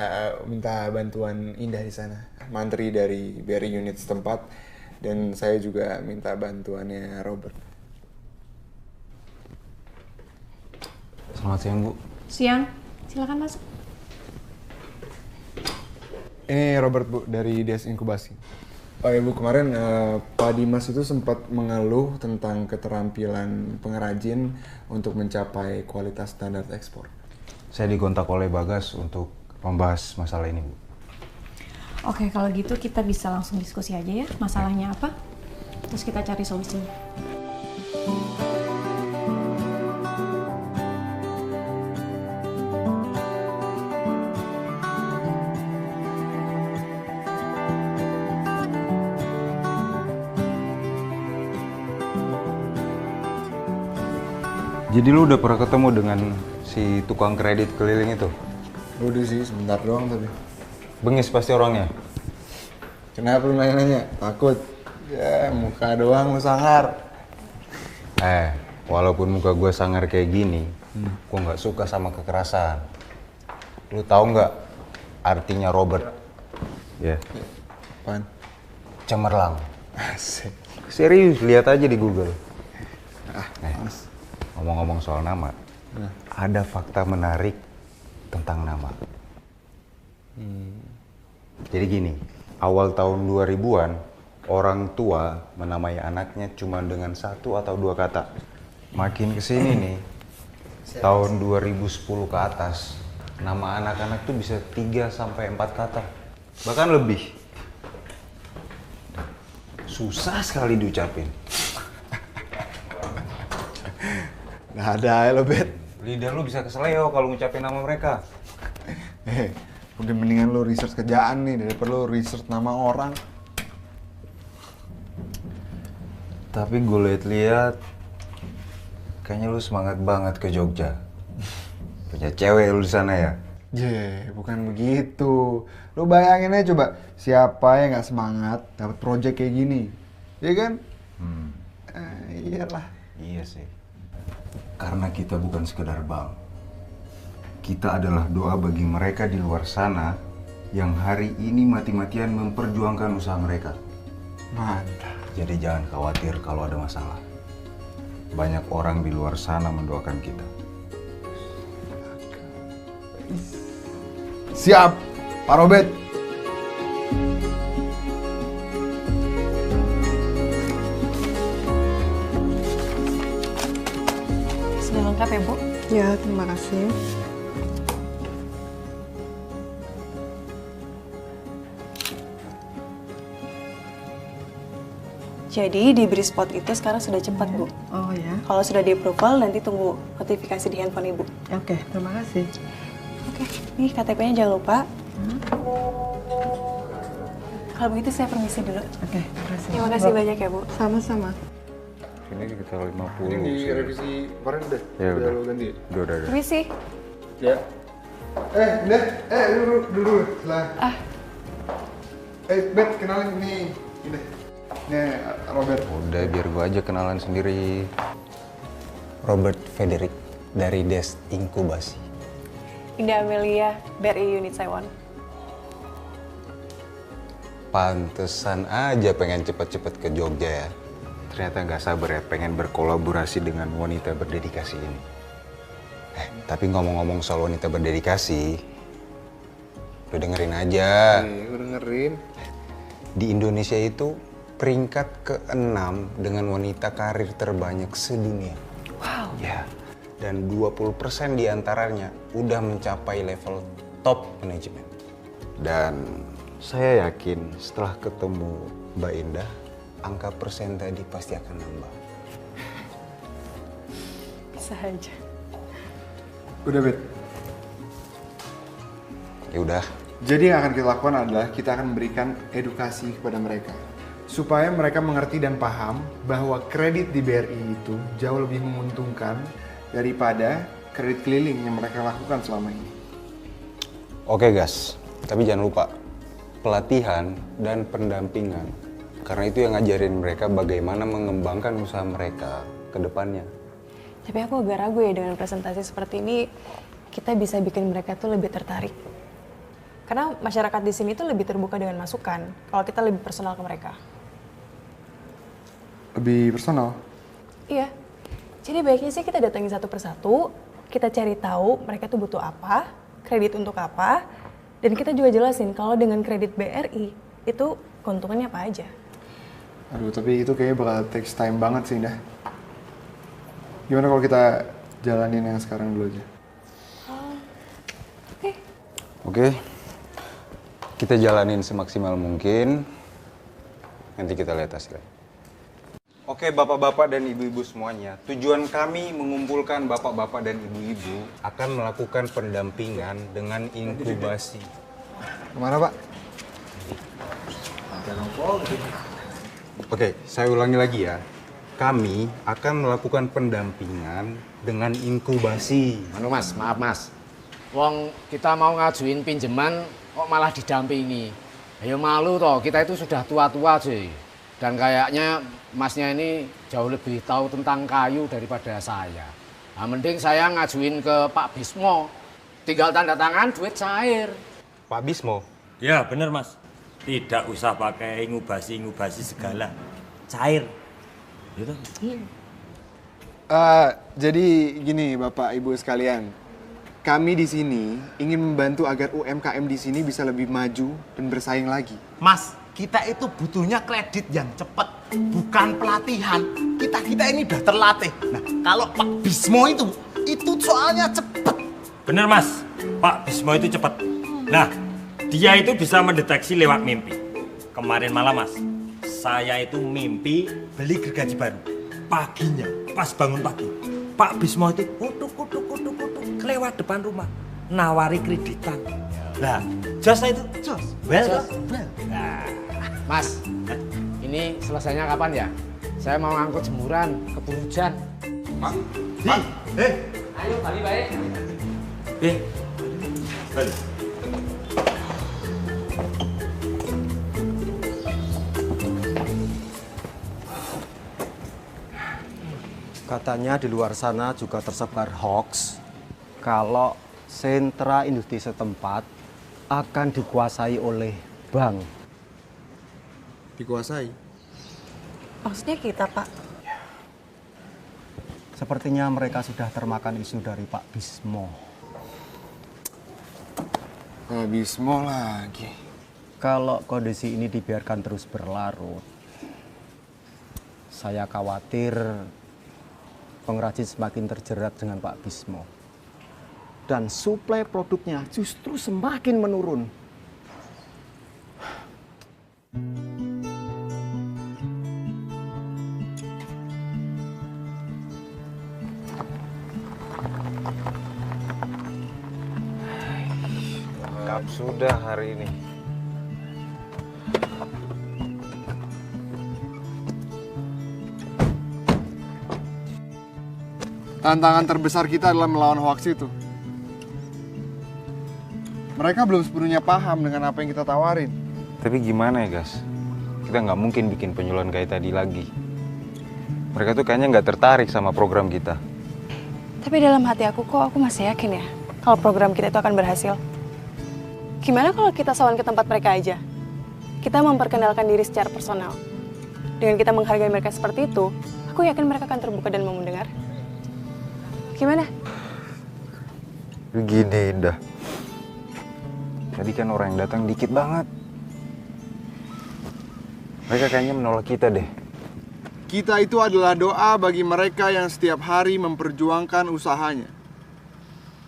minta bantuan Indah di sana, mantri dari BRI unit setempat, dan saya juga minta bantuannya Robert. Selamat siang, Bu. Siang, silakan masuk. Ini Robert, Bu, dari Des Inkubasi. Oh ya, Bu, kemarin Pak Dimas itu sempat mengeluh tentang keterampilan pengrajin untuk mencapai kualitas standar ekspor. Saya dikontak oleh Bagas untuk membahas masalah ini, Bu. Oke, kalau gitu kita bisa langsung diskusi aja ya. Masalahnya apa? Terus kita cari solusinya. Jadi lu udah pernah ketemu dengan si tukang kredit keliling itu? Udah sih, sebentar doang tapi. Bengis pasti orangnya? Kenapa lu nanya-nanya? Takut? Ya, muka doang lu sangar. Walaupun muka gue sangar kayak gini, gue nggak suka sama kekerasan. Lu tahu nggak artinya Robert? Ya. Apaan? Cemerlang. Asik. Serius, lihat aja di Google. Ngomong-ngomong soal nama, ada fakta menarik tentang nama. Jadi gini, awal tahun 2000-an, orang tua menamai anaknya cuma dengan 1 atau 2 kata. Makin kesini nih, tahun 2010 ke atas, nama anak-anak tuh bisa 3 sampai 4 kata. Bahkan lebih. Susah sekali diucapin. Nggak ada ya lo, Bet. Lidah lu bisa keseleo kalau ngucapin nama mereka. Udah mendingan lo research kerjaan nih daripada lo research nama orang. Tapi gue liat-liat, kayaknya lu semangat banget ke Jogja. Punya cewek lu di sana ya? Bukan begitu. Lu bayangin aja coba, siapa yang gak semangat dapat project kayak gini? Iya kan? Iyalah. Iya sih. Karena kita bukan sekedar bank. Kita adalah doa bagi mereka di luar sana yang hari ini mati-matian memperjuangkan usaha mereka. Mantap. Jadi jangan khawatir kalau ada masalah. Banyak orang di luar sana mendoakan kita. Siap, Pak Robert. Sudah lengkap ya, Bu? Ya, terima kasih. Jadi di Brispot itu sekarang sudah cepat, Bu. Oh ya. Kalau sudah di approval, nanti tunggu notifikasi di handphone Ibu. Oke, terima kasih. Oke, nih KTP-nya jangan lupa. Kalau begitu saya permisi dulu. Oke, terima kasih. Terima kasih banyak ya, Bu. Sama-sama. Ini sekitar 50. Ini di revisi kemarin udah? Ya udah. Lu ganti ya? Udah. Permisi. Ya. Dulu. Silahkan. Bet, kenalin nih. Nih, Robert. Udah, biar gua aja kenalan sendiri. Robert Frederick dari Desk Inkubasi. Indah Amelia, BRI Unit Taiwan. Pantesan aja pengen cepet-cepet ke Jogja ya. Ternyata nggak sabar ya pengen berkolaborasi dengan wanita berdedikasi ini. Tapi ngomong-ngomong soal wanita berdedikasi, lu dengerin aja. Gue dengerin. Di Indonesia itu peringkat ke-6 dengan wanita karir terbanyak sedunia. Wow. Ya, dan 20% diantaranya udah mencapai level top manajemen. Dan saya yakin setelah ketemu Mbak Indah, angka persen tadi pasti akan nambah. Bisa aja. Udah, Bet. Ya udah. Jadi yang akan kita lakukan adalah kita akan memberikan edukasi kepada mereka. Supaya mereka mengerti dan paham bahwa kredit di BRI itu jauh lebih menguntungkan daripada kredit keliling yang mereka lakukan selama ini. Oke guys, tapi jangan lupa pelatihan dan pendampingan. Karena itu yang ngajarin mereka bagaimana mengembangkan usaha mereka ke depannya. Tapi aku agak ragu ya dengan presentasi seperti ini, kita bisa bikin mereka tuh lebih tertarik. Karena masyarakat di sini tuh lebih terbuka dengan masukan, kalau kita lebih personal ke mereka. Lebih personal? Iya. Jadi baiknya sih kita datangin satu persatu, kita cari tahu mereka tuh butuh apa, kredit untuk apa, dan kita juga jelasin kalau dengan kredit BRI itu keuntungannya apa aja. Aduh, tapi itu kayaknya bakal takes time banget sih, Indah. Gimana kalau kita jalanin yang sekarang dulu aja? Oke. Kita jalanin semaksimal mungkin. Nanti kita lihat hasilnya. Oke, bapak-bapak dan ibu-ibu semuanya. Tujuan kami mengumpulkan bapak-bapak dan ibu-ibu akan melakukan pendampingan dengan inkubasi. Kemana, Pak? Oke, saya ulangi lagi ya. Kami akan melakukan pendampingan dengan inkubasi. Anu Mas, maaf Mas. Wong kita mau ngajuin pinjaman kok malah didampingi. Ayo malu toh, kita itu sudah tua-tua cuy. Dan kayaknya Masnya ini jauh lebih tahu tentang kayu daripada saya. Nah, mending saya ngajuin ke Pak Bismo. Tinggal tanda tangan, duit cair. Pak Bismo? Ya bener Mas. Tidak usah pakai ngubasi segala. Cair. Gitu. Jadi gini Bapak Ibu sekalian. Kami di sini ingin membantu agar UMKM di sini bisa lebih maju dan bersaing lagi. Mas, kita itu butuhnya kredit yang cepat, bukan pelatihan. Kita ini udah terlatih. Nah, kalau Pak Bismo itu soalnya cepat. Bener Mas, Pak Bismo itu cepat. Nah, dia itu bisa mendeteksi lewat mimpi. Kemarin malam Mas, saya itu mimpi beli gergaji baru. Paginya, pas bangun pagi, Pak Bismo itu kutuk lewat depan rumah, nawari kreditan. Nah, jos itu, jos. Well. Nah, Mas, ini selesainya kapan ya? Saya mau ngangkut jemuran, keburu hujan. Pak, Ayo, balik baik. Balik. Katanya di luar sana juga tersebar hoax kalau sentra industri setempat akan dikuasai oleh bank. Dikuasai? Maksudnya kita, Pak? Sepertinya mereka sudah termakan isu dari Pak Bismo. Pak Bismo lagi. Kalau kondisi ini dibiarkan terus berlarut, saya khawatir pengrajin semakin terjerat dengan Pak Bismo. Dan suplai produknya justru semakin menurun. Lengkap sudah hari ini. Tantangan terbesar kita adalah melawan hoax itu. Mereka belum sepenuhnya paham dengan apa yang kita tawarin. Tapi gimana ya, Gas? Kita nggak mungkin bikin penyuluhan kayak tadi lagi. Mereka tuh kayaknya nggak tertarik sama program kita. Tapi dalam hati aku kok aku masih yakin ya kalau program kita itu akan berhasil. Gimana kalau kita sawan ke tempat mereka aja? Kita memperkenalkan diri secara personal. Dengan kita menghargai mereka seperti itu, aku yakin mereka akan terbuka dan mau mendengar. Gimana? Begini, Indah. Tadi kan orang yang datang dikit banget. Mereka kayaknya menolak kita deh. Kita itu adalah doa bagi mereka yang setiap hari memperjuangkan usahanya.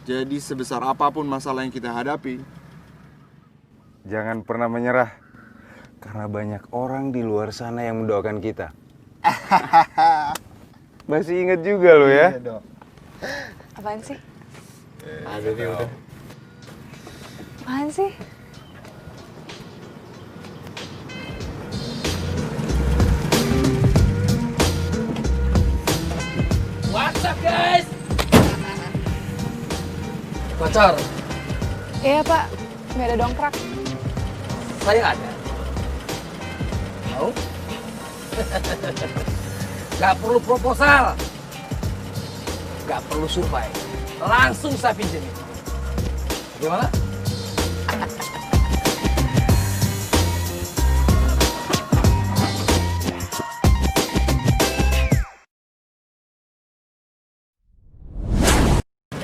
Jadi sebesar apapun masalah yang kita hadapi, Jangan pernah menyerah. Karena banyak orang di luar sana yang mendoakan kita. Masih ingat juga lo ya? Apaan sih? Ada nih udah. Apaan sih? What's up guys? Pacar, Iya Pak, nggak ada dongkrak. saya ada. Mau? Gak perlu proposal. Gak perlu survei. Langsung saya pinjemin. Gimana?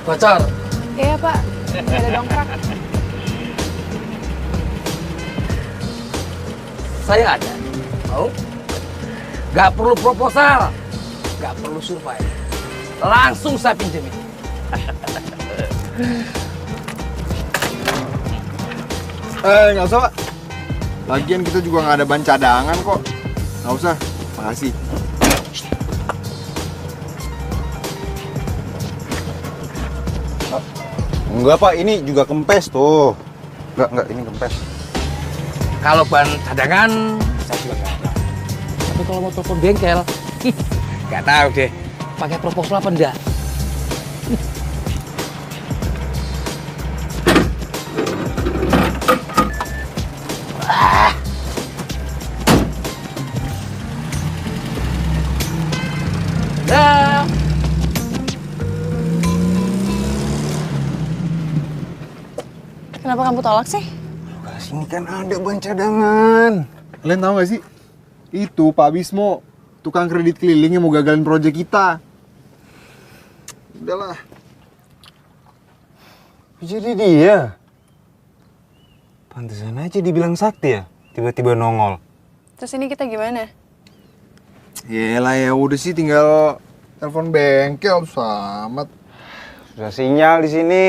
Pacar, Iya Pak, nggak ada dongkrak. saya ada. Mau? Gak perlu proposal. Gak perlu survei. Langsung saya pinjemin. nggak usah Pak. Lagian kita juga nggak ada ban cadangan kok. Nggak usah, makasih. Enggak Pak, ini juga kempes tuh. Enggak, ini kempes. Kalau ban cadangan, saya juga nggak ada. Tapi kalau mau telepon bengkel, nggak tahu deh. Pakai proposal apa enggak? Dah. Kenapa kamu tolak sih? Sini kan ada ban cadangan. Kalian tahu nggak sih? Itu Pak Bismo, tukang kredit keliling yang mau gagalin proyek kita. Udahlah. Jadi dia. Pantesan aja dibilang sakti ya, tiba-tiba nongol. Terus ini kita gimana? Yelah ya udah sih tinggal telepon bengkel amat. Sudah sinyal di sini.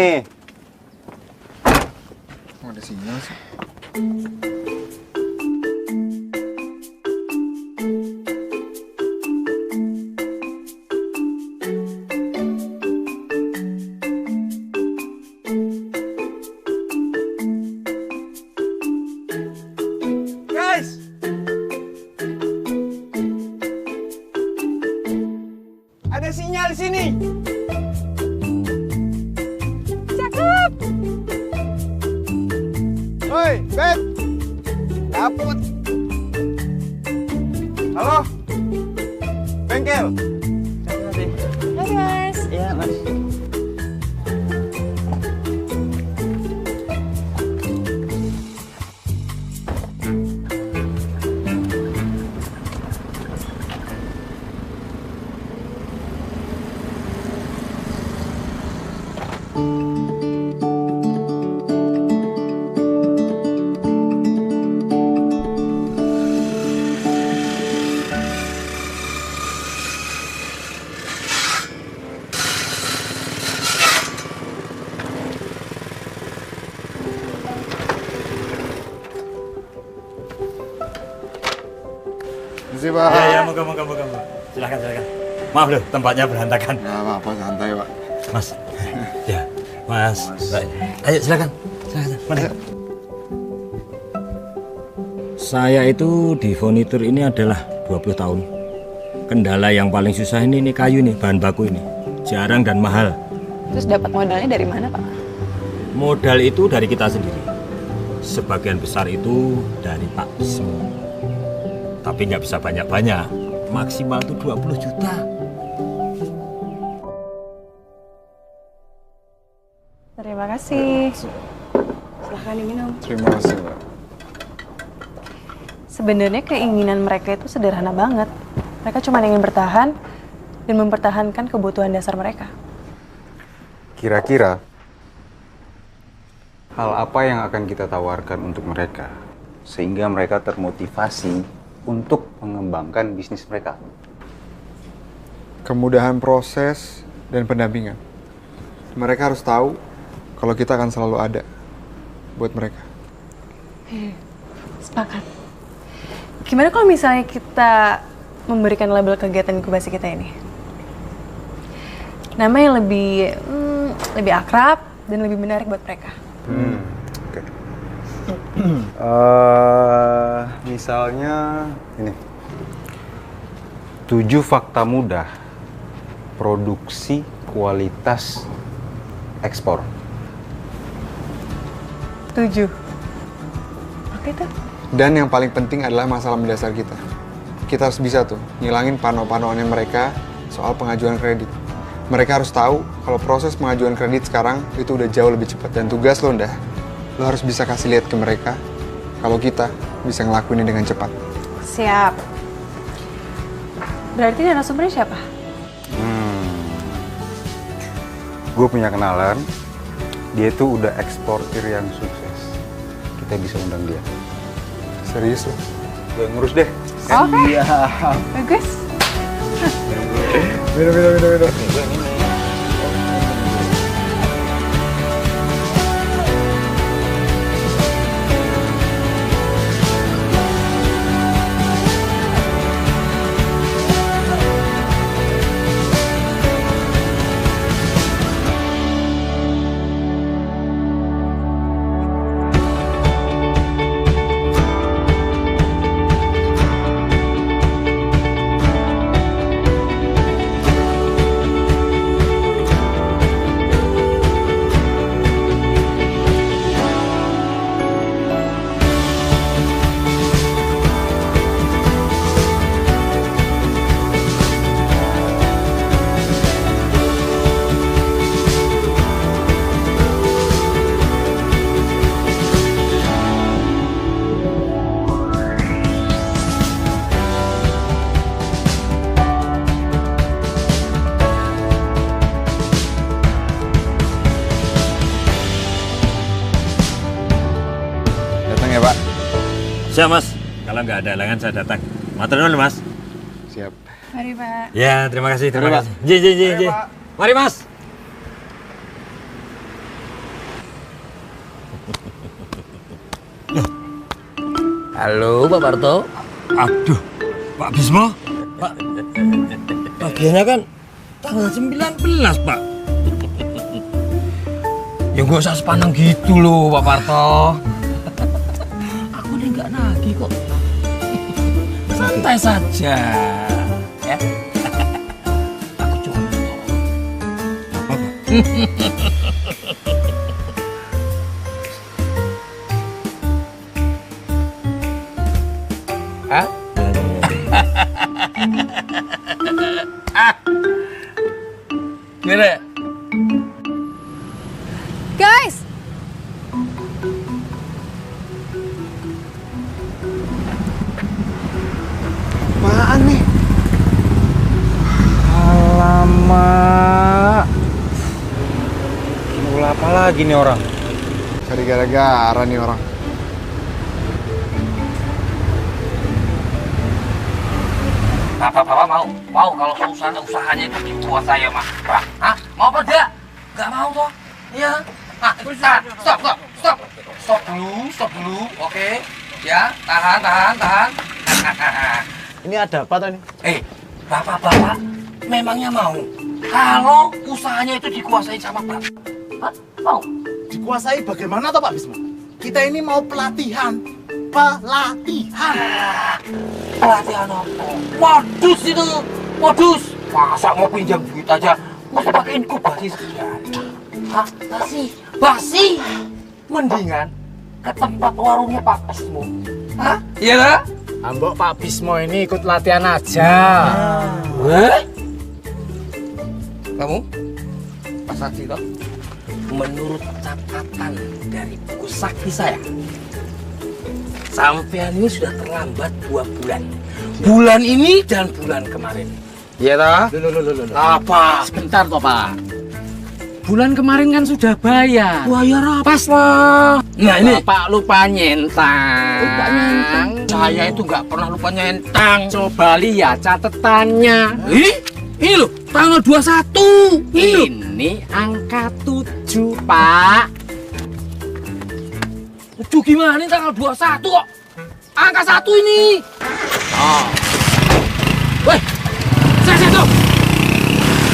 Ada sinyal sih. Guys. sinyal di sini. Cakep. Woi, Beb. Dapet. Halo. Bengkel. Hai Mas. Iya, Mas. Terima kasih, Pak. Ya, moga. Silakan. Maaf loh, tempatnya berantakan. Nggak apa-apa, santai, Pak. Mas. Ya, Mas. Ayo, silakan. Mari. Saya itu di furnitur ini adalah 20 tahun. Kendala yang paling susah ini kayu nih, bahan baku ini. Jarang dan mahal. Terus dapat modalnya dari mana, Pak? Modal itu dari kita sendiri. Sebagian besar itu dari Pak Bismo. Tapi nggak bisa banyak-banyak. Maksimal tuh 20 juta. Terima kasih. Silahkan diminum. Terima kasih, Pak. Sebenarnya keinginan mereka itu sederhana banget. Mereka cuma ingin bertahan dan mempertahankan kebutuhan dasar mereka. Kira-kira hal apa yang akan kita tawarkan untuk mereka sehingga mereka termotivasi untuk mengembangkan bisnis mereka? Kemudahan proses dan pendampingan. Mereka harus tahu kalau kita akan selalu ada buat mereka. Sepakat. Gimana kalau misalnya kita memberikan label kegiatan inkubasi kita ini? Nama yang lebih akrab dan lebih menarik buat mereka. Oke. Misalnya ini 7 fakta mudah produksi kualitas ekspor. 7. Oke tuh. Dan yang paling penting adalah masalah mendasar kita. Kita harus bisa tuh ngilangin pano-panoannya mereka soal pengajuan kredit. Mereka harus tahu kalau proses pengajuan kredit sekarang itu udah jauh lebih cepat. Dan tugas lo lo harus bisa kasih lihat ke mereka kalau kita bisa ngelakuin ini dengan cepat. Siap. Berarti narasumbernya siapa? Gue punya kenalan, dia tuh udah eksportir yang sukses. Kita bisa undang dia. Serius lo? Gue ngurus deh. Oke. Iya. Bagus. Minum. Ya, Pak. Siap, Mas. Kalau nggak ada halangan saya datang. Matur nuwun, Mas. Siap. Mari, Pak. Ya, terima kasih. Mari, Pak. Ji. Mari, Mas. Halo, Pak Parto. Aduh, Pak Bismo. Pak, bagiannya kan tanggal 19, Pak. Ya nggak usah sepanang gitu loh, Pak Parto. Aku ini nggak nagih kok. Santai saja. Ya. Aku cuma Hah? Gimana? Guys! Apaan nih? Alamak. Ulah apa lagi nih orang? Cari gara-gara nih orang. Bapak mau kalau usahanya itu dibuat saya mah. Hah? Mau apa enggak? Enggak mau toh? Iya. Ah, stop dulu. Oke. Ya, tahan. Ini ada apa tuh ini? Bapak memangnya mau kalau usahanya itu dikuasai sama Bapak? Hah? Mau? Dikuasai bagaimana toh Pak Bismo? Kita ini mau pelatihan. Pelatihan apa? Modus itu. Masa mau pinjam duit aja masa pakai inkubasi segala? Hah? Basi. Mendingan ke tempat warungnya Pak Bismo. Hah? Iya lah? Ambok Pak Bismo ini ikut latihan aja. Kamu? Pak Sakti toh? Menurut catatan dari buku sakti saya, sampean ini sudah terlambat 2 bulan. Bulan ini dan bulan kemarin. Iya toh? Loh. Apa? Sebentar toh Pak. Bulan kemarin kan sudah bayar. Bayar apa? Pas lah. Nah ini Bapak lupa nyentang. Saya itu nggak pernah lupa nyentang. Coba lihat catatannya. Ini loh, tanggal 21. Ini angka 7, Pak. 7 gimana? Ini tanggal 21 kok. Angka 1 ini. Oh. Weh, saya tuh.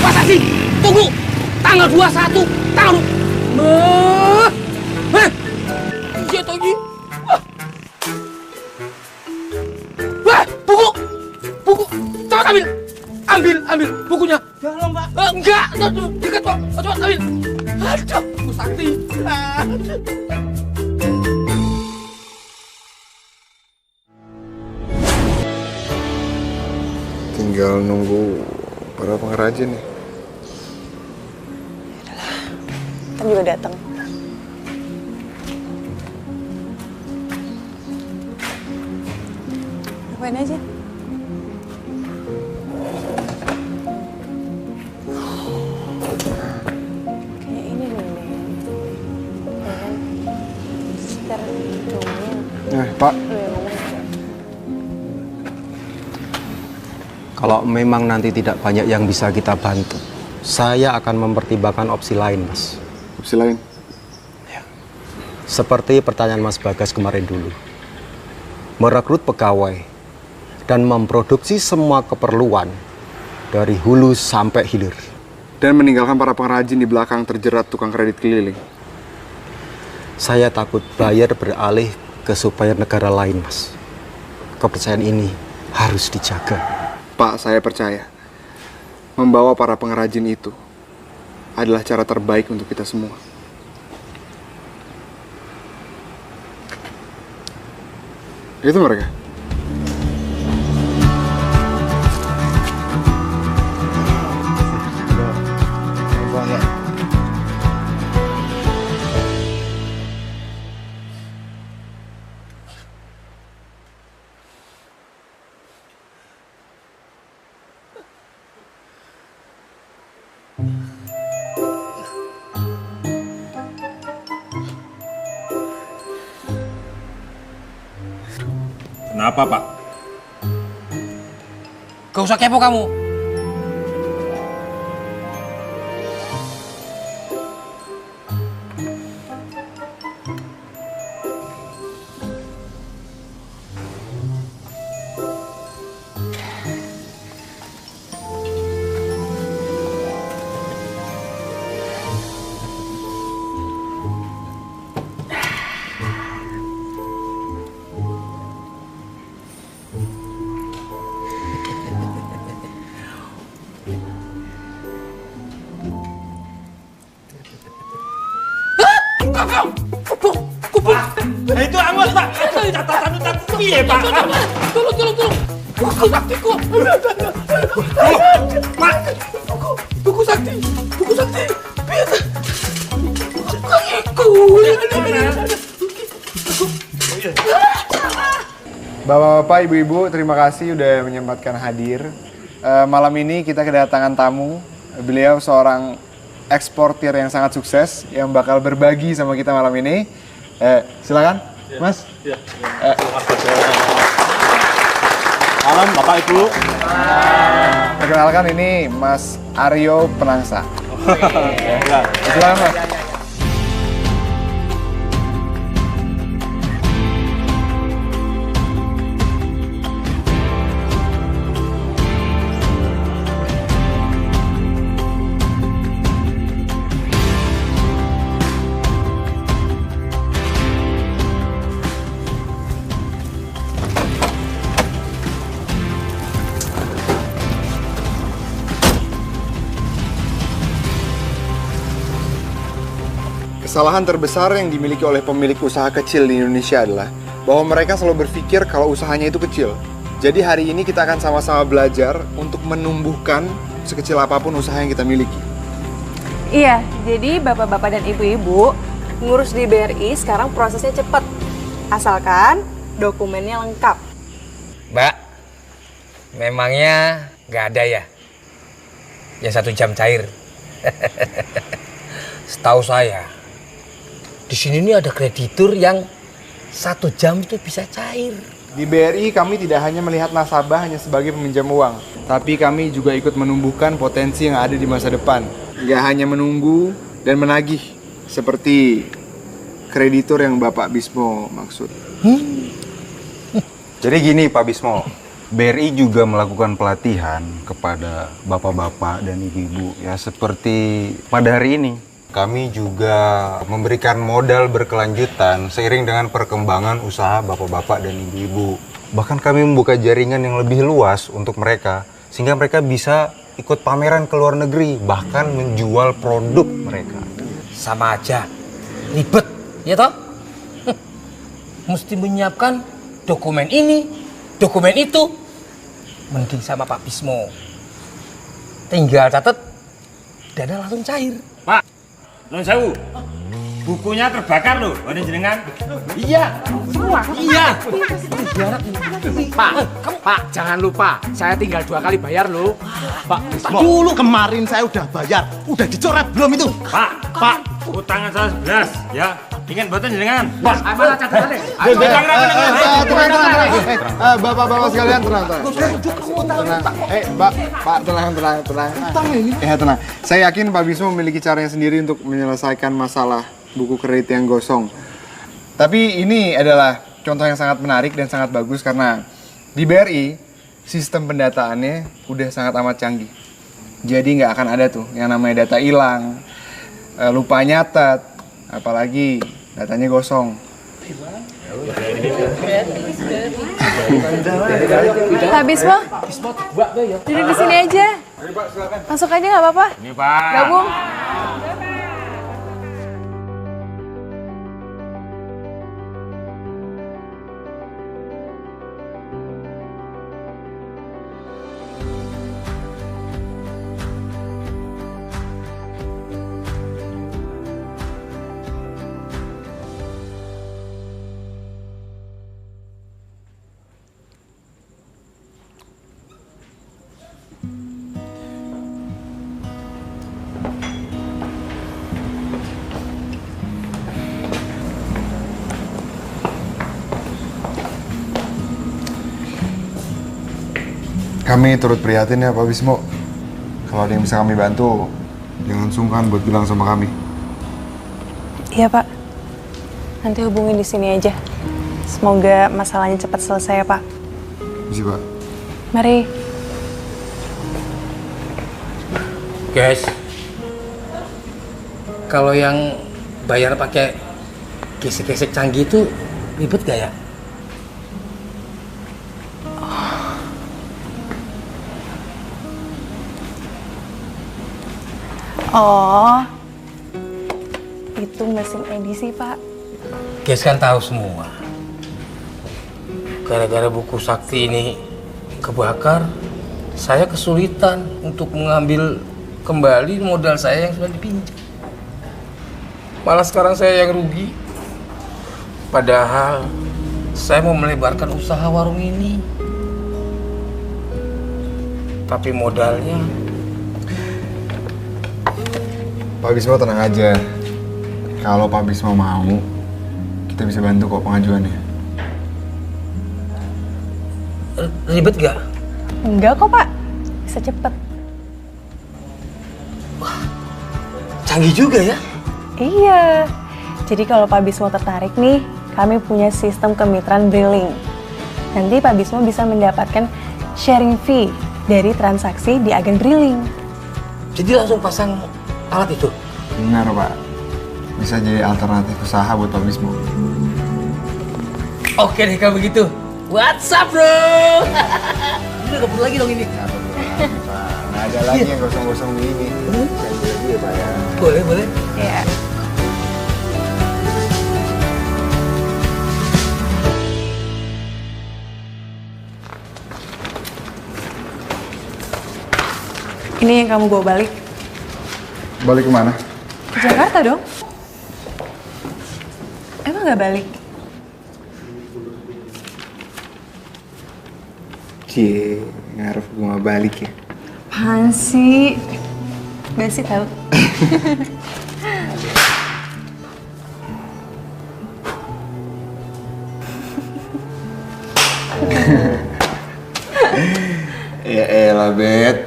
Pak Sakti, tunggu. Tanggal 21. Iya toh ini. Wah, buku. Coba ambil bukunya. Jangan Pak. Enggak, dekat Pak. Coba ambil. Aduh, Bu Sakti. Tinggal nunggu para pengrajin nih. Ntar juga datang. Ngapain aja? Kayak ini nih, kan sekitar hidungnya. Pak. Kalau memang nanti tidak banyak yang bisa kita bantu, saya akan mempertimbangkan opsi lain, Mas. Opsi lain? Ya. Seperti pertanyaan Mas Bagas kemarin dulu. Merekrut pegawai dan memproduksi semua keperluan dari hulu sampai hilir. Dan meninggalkan para pengrajin di belakang terjerat tukang kredit keliling. Saya takut buyer beralih ke supplier negara lain, Mas. Kepercayaan ini harus dijaga. Pak, saya percaya membawa para pengrajin itu adalah cara terbaik untuk kita semua. Itu mereka. Kenapa, Pak? Gak usah kepo kamu. Nah itu angus Pak. Catatan utang piye Pak? Tolong. Buku saktiku. Pak. Buku sakti. Biasa. Kakiku. Bapak-bapak, ibu-ibu, terima kasih udah menyempatkan hadir. Malam ini kita kedatangan tamu. Beliau seorang eksportir yang sangat sukses yang bakal berbagi sama kita malam ini. Silakan, Mas. Malam Bapak Ibu. Perkenalkan ini Mas Aryo Penangsa. Silakan, Mas. Kesalahan terbesar yang dimiliki oleh pemilik usaha kecil di Indonesia adalah bahwa mereka selalu berpikir kalau usahanya itu kecil. Jadi hari ini kita akan sama-sama belajar untuk menumbuhkan sekecil apapun usaha yang kita miliki. Iya, jadi bapak-bapak dan ibu-ibu ngurus di BRI sekarang prosesnya cepat. Asalkan dokumennya lengkap. Mbak, memangnya nggak ada ya yang 1 jam cair? Setahu saya, di sini nih ada kreditur yang 1 jam itu bisa cair. Di BRI kami tidak hanya melihat nasabah hanya sebagai peminjam uang, tapi kami juga ikut menumbuhkan potensi yang ada di masa depan. Nggak hanya menunggu dan menagih, seperti kreditur yang Bapak Bismo maksud. Jadi gini Pak Bismo, BRI juga melakukan pelatihan kepada bapak-bapak dan ibu-ibu ya seperti pada hari ini. Kami juga memberikan modal berkelanjutan seiring dengan perkembangan usaha bapak-bapak dan ibu-ibu. Bahkan kami membuka jaringan yang lebih luas untuk mereka, sehingga mereka bisa ikut pameran ke luar negeri, bahkan menjual produk mereka. Sama aja, ribet, ya toh? Mesti menyiapkan dokumen ini, dokumen itu. Mending sama Pak Bismo. Tinggal catat, dana langsung cair. Pak, Nun sewu. Bukunya terbakar loh, ada jenengan. Iya, semua. Iya. Pak, jangan lupa, saya tinggal 2 kali bayar loh. Pak dulu kemarin saya udah bayar, udah dicoret belum itu? Pak, utangan saya 11 ya. Ingat buatan jenengan. Pak, mana catatannya? Tenang. Bapak-bapak sekalian tenang. Pak, tenang. Saya yakin Pak Bismo memiliki caranya sendiri untuk menyelesaikan masalah buku kredit yang gosong. Tapi ini adalah contoh yang sangat menarik dan sangat bagus karena di BRI sistem pendataannya udah sangat amat canggih. Jadi nggak akan ada tuh yang namanya data hilang, lupa nyatet, apalagi datanya gosong. Pak Bismo, duduk di sini aja. Masuk aja nggak apa-apa. Ini Pak. Gabung. Kami turut prihatin ya Pak Bismo. Kalau ada yang bisa kami bantu, jangan sungkan buat bilang sama kami. Iya Pak, nanti hubungin di sini aja. Semoga masalahnya cepat selesai ya Pak. Bisa Pak. Mari. Guys, kalau yang bayar pakai gesek-gesek canggih itu ribet gak ya? Oh, itu itu mesin edisi, Pak. Guys kan tahu semua. Gara-gara buku sakti ini kebakar, saya kesulitan untuk mengambil kembali modal saya yang sudah dipinjam. Malah sekarang saya yang rugi. Padahal saya mau melebarkan usaha warung ini. Tapi modalnya... Pak Bismo tenang aja. Kalau Pak Bismo mau, kita bisa bantu kok pengajuannya. Ribet gak? Enggak kok, Pak. Bisa cepet. Canggih juga ya? Iya. Jadi kalau Pak Bismo tertarik nih, kami punya sistem kemitraan Brilling. Nanti Pak Bismo bisa mendapatkan sharing fee dari transaksi di agen Brilling. Jadi langsung pasang alat itu? Benar, Pak. Bisa jadi alternatif usaha buat Pak Bismo. Oke deh kalau begitu. What's up, bro? Ini udah perlu lagi dong ini. Nah, ada lagi yang gosong-gosong begini. Saya dulu ya, Pak ya. Boleh, boleh. Ya. Ini yang kamu bawa balik. Balik kemana? Ke Jakarta dong. Emang nggak balik? Cie, ngarep gue mau balik ya. Apaan sih? Basi tau. Ya elah, Bet.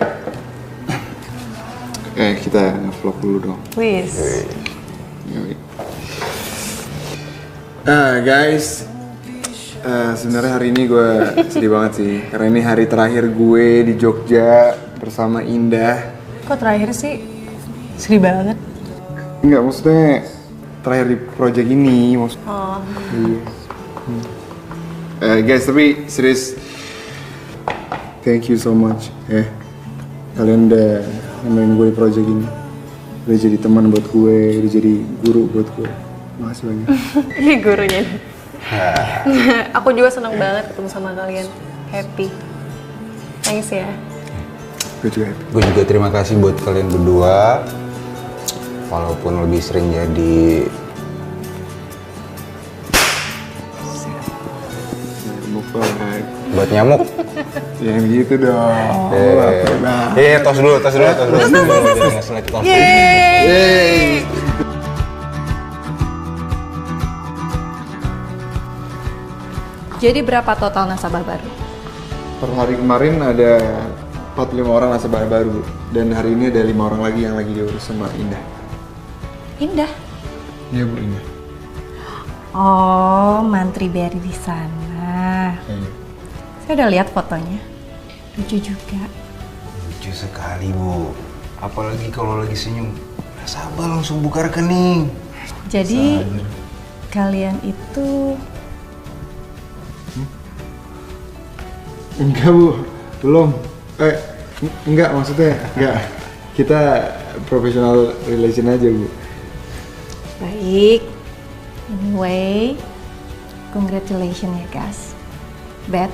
Kita nge-vlog dulu dong. Wis. Guys, sebenarnya hari ini gue sedih banget sih, karena ini hari terakhir gue di Jogja bersama Indah. Kok terakhir sih? Sedih banget. Enggak, maksudnya terakhir di project ini. Oh. Iya. Guys, tapi serius, thank you so much. Kalian udah nemenin gue di project ini. Udah jadi teman buat gue, udah jadi guru buat gue. Makasih banyak. Ini gurunya nih. Aku juga senang banget ketemu sama kalian. Happy. Thanks ya. Gue juga happy. Gue juga terima kasih buat kalian berdua. Walaupun lebih sering jadi buat nyamuk. Yang gitu dong. Tos dulu. Yeay. Jadi berapa total nasabah baru? Per hari kemarin ada 45 orang nasabah baru. Dan hari ini ada 5 orang lagi yang lagi diurus sama Indah. Indah? Iya, Bu, Indah. Oh, mantri BRI di sana. Saya udah lihat fotonya. Lucu juga. Lucu sekali, Bu. Apalagi kalau lagi senyum. Nggak sabar langsung buka rekening. Jadi kalian itu... Enggak, Bu. Belum. Enggak, maksudnya enggak. Kita professional relation aja, Bu. Baik. Anyway, congratulations ya, guys. Bet.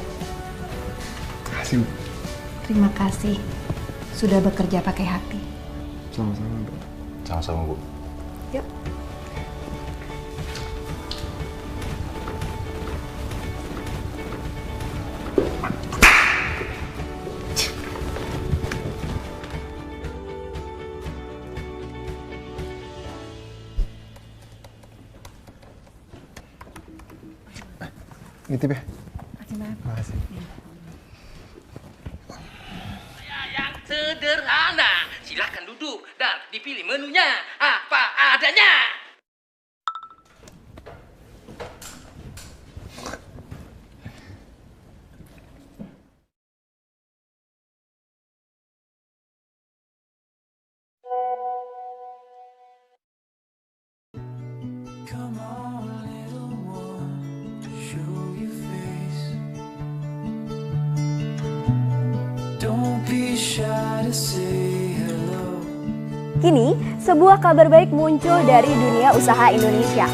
Makasih, Bu. Terima kasih sudah bekerja pakai hati. Sama-sama, Bu. Sama-sama, Bu. Yuk. Nitip ya. Makasih. Yang sederhana, silahkan duduk dan dipilih menunya apa adanya. Don't be shy to say hello. Kini, sebuah kabar baik muncul dari dunia usaha Indonesia.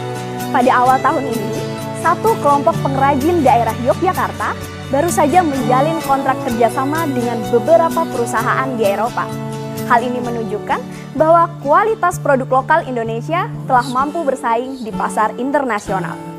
Pada awal tahun ini, satu kelompok pengrajin daerah Yogyakarta baru saja menjalin kontrak kerjasama dengan beberapa perusahaan di Eropa. Hal ini menunjukkan bahwa kualitas produk lokal Indonesia telah mampu bersaing di pasar internasional.